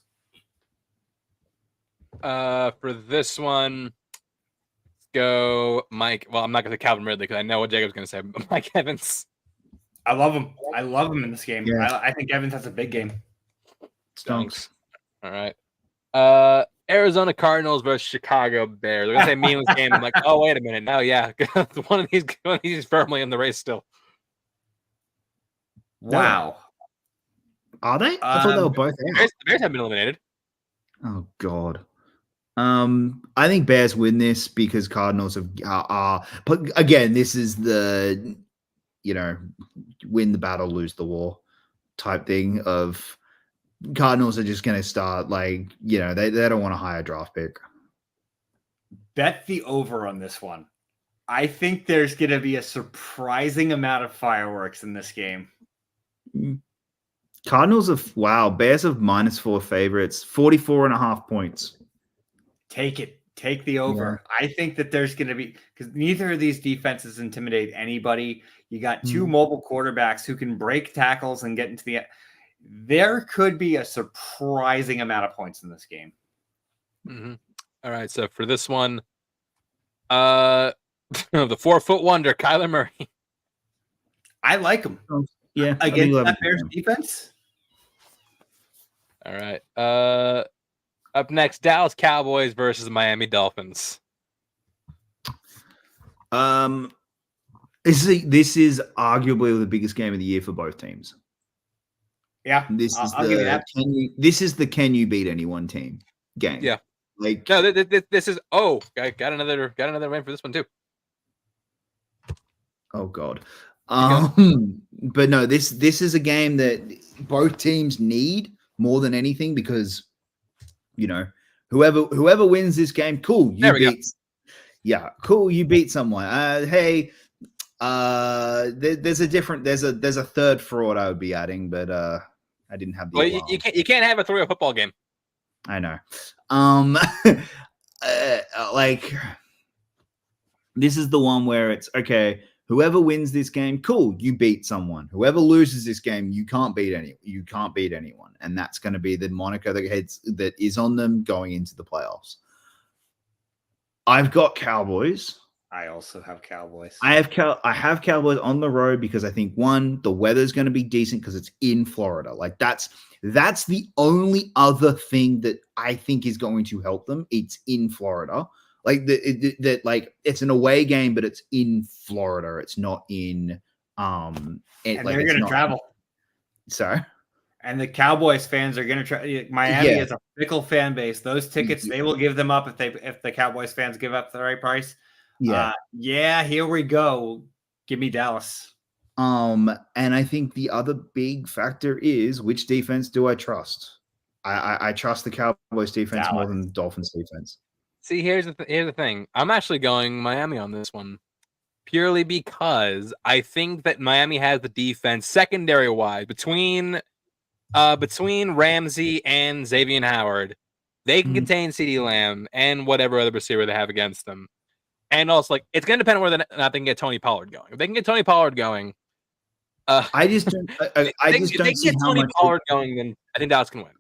For this one, let's go Mike. Well, I'm not going to say Calvin Ridley because I know what Jacob's going to say. But Mike Evans. I love him. I love him in this game. Yeah. I think Evans has a big game. Stonks. All right. Arizona Cardinals versus Chicago Bears. They're going to say meaningless game. I'm like, oh, wait a minute. No, yeah. one of these is firmly in the race still. Wow. Are they? I thought they were both out. The Bears have been eliminated. Oh God. I think Bears win this because Cardinals are. But again, this is the, win the battle, lose the war type thing of Cardinals are just going to start they don't want a higher draft pick. Bet the over on this one. I think there's going to be a surprising amount of fireworks in this game. Cardinals Bears have -4 favorites, 44.5 points. Take it. Take the over. Yeah. I think that there's going to be, because neither of these defenses intimidate anybody. You got two mobile quarterbacks who can break tackles and get into the. There could be a surprising amount of points in this game. Mm-hmm. All right. So for this one, the 4-foot wonder, Kyler Murray. I like him. Yeah. Against that Bears defense. All right. Up next, Dallas Cowboys versus Miami Dolphins. This is arguably the biggest game of the year for both teams. Yeah, this is the can you beat anyone team game. Yeah, this is got another win for this one too. Oh God, but no, this is a game that both teams need more than anything because whoever wins this game, cool, you beat. Yeah, cool, you beat someone. Hey. There's a third fraud I would be adding, but I didn't have the. Well, you can't have a 3-0 football game. I know. This is the one where it's okay. Whoever wins this game, cool, you beat someone. Whoever loses this game, you can't beat anyone, and that's going to be the moniker that is on them going into the playoffs. I've got Cowboys. I also have Cowboys. I have Cowboys on the road because I think one, the weather's going to be decent because it's in Florida. Like that's the only other thing that I think is going to help them. It's in Florida. Like it's an away game, but it's in Florida. It's not in and they're going to travel. Sorry. And the Cowboys fans are going to try. Miami is a fickle fan base. Those tickets, they will give them up if the Cowboys fans give up the right price. Yeah. Here we go. Give me Dallas. And I think the other big factor is which defense do I trust? I trust the Cowboys defense more than the Dolphins defense. See, here's the thing. I'm actually going Miami on this one purely because I think that Miami has the defense secondary wise between Ramsey and Xavier Howard. They can contain CeeDee Lamb and whatever other receiver they have against them. And also, it's going to depend on whether or not they can get Tony Pollard going. If they can get Tony Pollard going, I just don't see how Tony much Pollard going, then I think Dallas can win.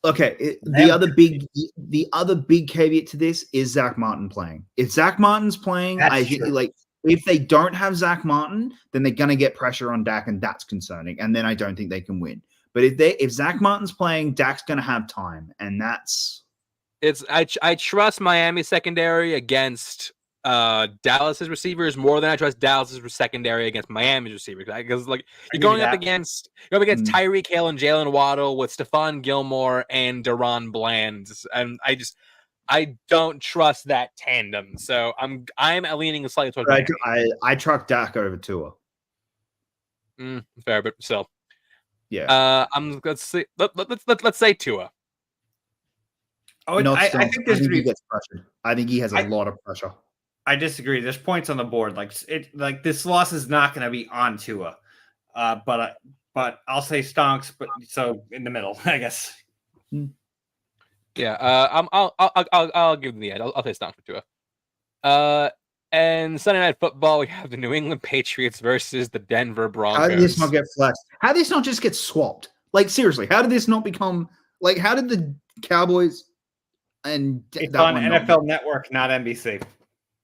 Okay, the other big caveat to this is Zach Martin playing. If Zach Martin's playing, if they don't have Zach Martin, then they're going to get pressure on Dak, and that's concerning. And then I don't think they can win. But if Zach Martin's playing, Dak's going to have time, and that's. I trust Miami's secondary against Dallas's receivers more than I trust Dallas's secondary against Miami's receivers, because you're going up against Tyreek Hill and Jalen Waddle with Stephon Gilmore and Deron Bland, and I don't trust that tandem. So I'm leaning slightly towards Miami. I truck Dak over Tua. Fair, but still, yeah. Let's say Tua. Oh, I think there's he gets pressured. I think he has a lot of pressure. I disagree. There's points on the board. Like this loss is not going to be on Tua, but I'll say stonks. But so in the middle, I guess. Yeah, I'll give them the edge. I'll say stonks for Tua. And Sunday Night Football, we have the New England Patriots versus the Denver Broncos. How did this not get flexed? How did this not just get swapped? Like, seriously, how did this not become like? How did the Cowboys and It's that on one NFL not, Network, not NBC.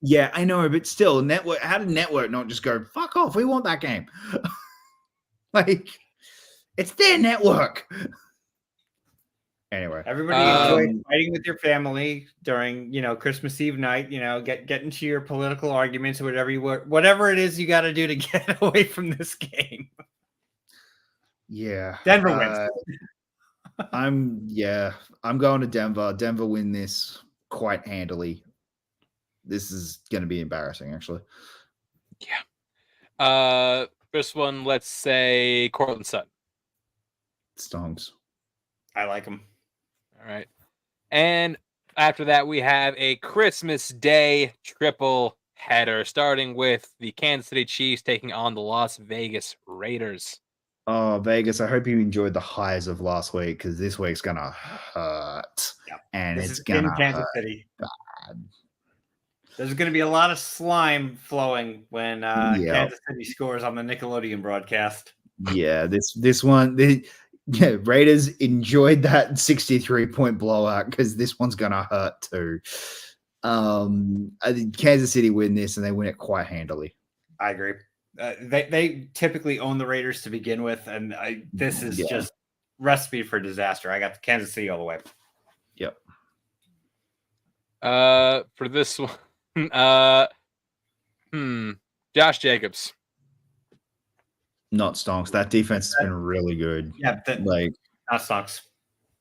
Yeah, I know, but still, network. How did network not just go fuck off? We want that game. Like, it's their network. Anyway, Everybody enjoy fighting with your family during, Christmas Eve night. Get into your political arguments or whatever it is you got to do to get away from this game. yeah, Denver wins. I'm going to Denver. Denver win this quite handily. This is going to be embarrassing, actually. Yeah. First one, let's say Cortland Sutton. Stonks. I like them. All right. And after that, we have a Christmas Day triple header, starting with the Kansas City Chiefs taking on the Las Vegas Raiders. Oh, Vegas, I hope you enjoyed the highs of last week because this week's going to hurt. Yep. And This it's is going in to Kansas hurt City. bad. There's going to be a lot of slime flowing when Kansas City scores on the Nickelodeon broadcast. Yeah, this one, Raiders enjoyed that 63-point blowout because this one's gonna hurt too. I think Kansas City win this and they win it quite handily. I agree. They typically own the Raiders to begin with, and this is just recipe for disaster. I got the Kansas City all the way. Yep. For this one, Josh Jacobs. Not stonks. That defense has been really good. Yeah, not stonks.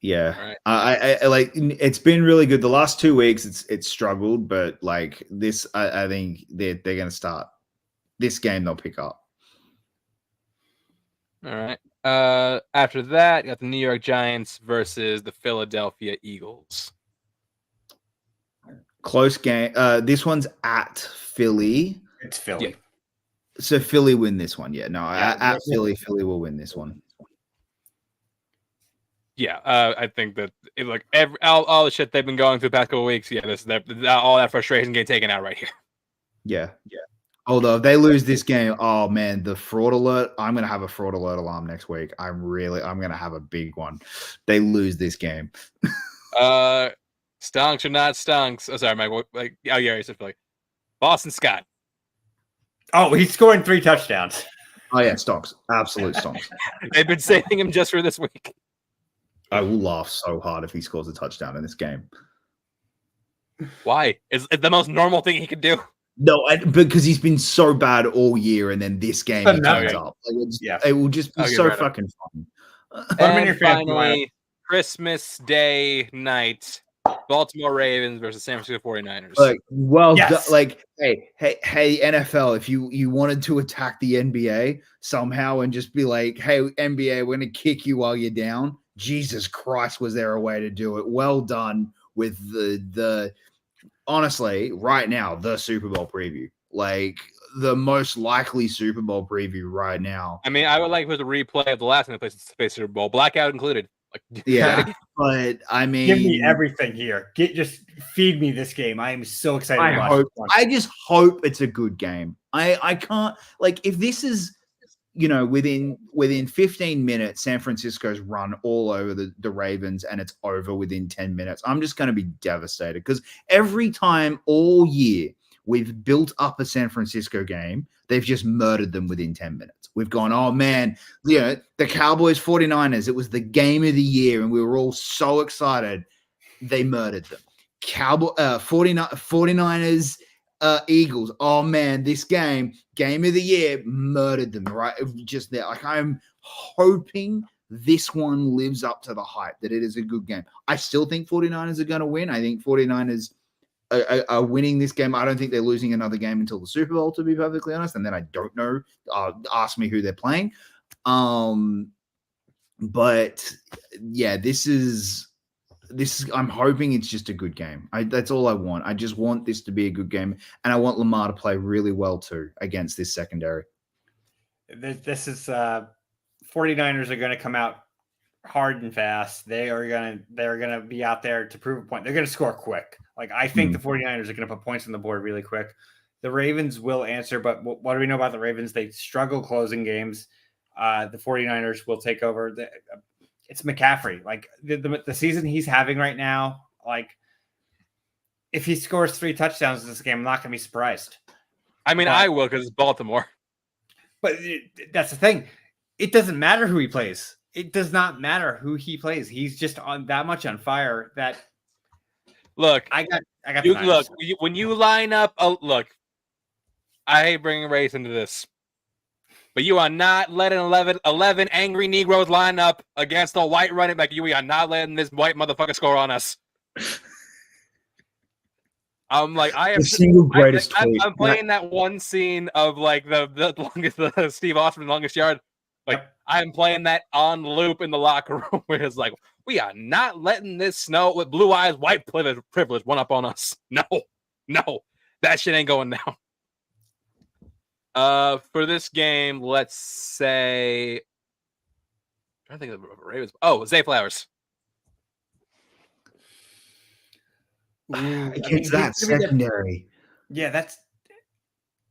Yeah, Right. I like. It's been really good. The last 2 weeks, it's struggled, but like this, I think they're going to start this game. They'll pick up. All right. After that, you got the New York Giants versus the Philadelphia Eagles. Close game. This one's at Philly. It's Philly. Yeah. So Philly win this one. Yeah, no, Yeah, at Philly will win this one. Yeah, I think that all the shit they've been going through the past couple of weeks. Yeah, all that frustration getting taken out right here. Yeah. Although if they lose this game, oh man, the fraud alert. I'm gonna have a fraud alert alarm next week. I'm gonna have a big one. They lose this game. Stonks or not stonks? Oh, sorry, Mike. Yeah, Boston Scott. Oh, he's scoring 3 touchdowns. Oh yeah, stonks. Absolute stonks. They've been saving him just for this week. I will laugh so hard if he scores a touchdown in this game. Why? Is it the most normal thing he could do? No, because he's been so bad all year, and then this game he turns up. It will just be so fucking fun. And finally, Christmas Day night, Baltimore Ravens versus San Francisco 49ers. Hey, NFL, if you wanted to attack the NBA somehow and just be like, hey, NBA, we're going to kick you while you're down. Jesus Christ, was there a way to do it? Well done with the honestly, right now, the Super Bowl preview. Like, the most likely Super Bowl preview right now. I mean, I would like to put the replay of the last time they played the Space Super Bowl, blackout included. Yeah, but I mean, give me everything here. Just feed me this game. I am so excited. I just hope it's a good game. I can't if this is within 15 minutes, San Francisco's run all over the Ravens and it's over within 10 minutes. I'm just going to be devastated because every time all year we've built up a San Francisco game, they've just murdered them within 10 minutes. We've gone, oh man, the Cowboys 49ers, it was the game of the year and we were all so excited. They murdered them. 49ers, Eagles, oh man, this game of the year, murdered them, right? Just there. I'm hoping this one lives up to the hype, that it is a good game. I still think 49ers are going to win. I think 49ers are winning this game. I don't think they're losing another game until the Super Bowl, to be perfectly honest. And then I don't know. Ask me who they're playing. But yeah, this is I'm hoping it's just a good game. That's all I want. I just want this to be a good game, and I want Lamar to play really well too against this secondary. This is 49ers are going to come out hard and fast. They're going to be out there to prove a point. They're going to score quick. Like, I think the 49ers are going to put points on the board really quick. The Ravens will answer, but what do we know about the Ravens? They struggle closing games. The 49ers will take over. It's McCaffrey. Like, the season he's having right now, like, if he scores 3 touchdowns in this game, I'm not going to be surprised. I mean, I will because it's Baltimore. But that's the thing. It doesn't matter who he plays. It does not matter who he plays. He's just on that much on fire that. Look, I got. When you line up. Look, I hate bringing race into this, but you are not letting 11 angry Negroes line up against a white running back. You are not letting this white motherfucker score on us. I'm like, I am the single greatest. I'm playing that one scene of like the longest, the Steve Austin longest yard. Like, I'm playing that on loop in the locker room where it's like, we are not letting this snow with blue eyes, white privilege one up on us. No, that shit ain't going down. For this game, let's say, I'm trying to think of the Ravens. Oh, Zay Flowers. Against that secondary. Yeah, that's.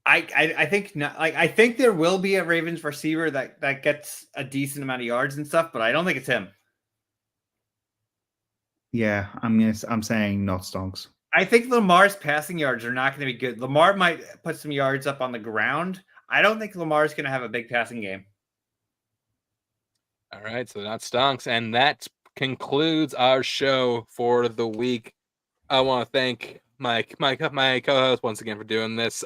I think not. Like, I think there will be a Ravens receiver that gets a decent amount of yards and stuff, but I don't think it's him. Yeah, I'm saying not Stonks. I think Lamar's passing yards are not going to be good. Lamar might put some yards up on the ground. I don't think Lamar's going to have a big passing game. All right, so not Stonks, and that concludes our show for the week. I want to thank my co-host once again for doing this.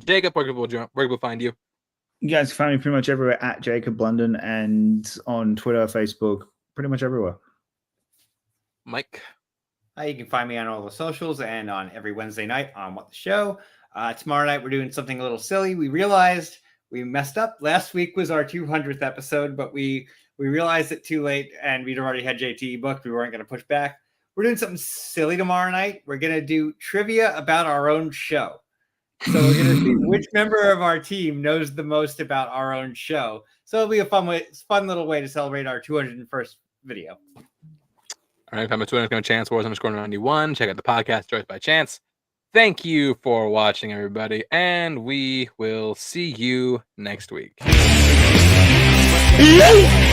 Jacob, where people find you? You guys can find me pretty much everywhere at Jacob London and on Twitter, Facebook, pretty much everywhere. Mike? You can find me on all the socials and on every Wednesday night on What the Show. Tomorrow night, we're doing something a little silly. We realized we messed up. Last week was our 200th episode, but we realized it too late, and we'd already had JT booked. We weren't going to push back. We're doing something silly tomorrow night. We're going to do trivia about our own show. So we're going to see which member of our team knows the most about our own show. So it'll be a fun little way to celebrate our 201st video. All right, find my Twitter, Chance_91. Check out the podcast, Choice by Chance. Thank you for watching, everybody, and we will see you next week. Yeah.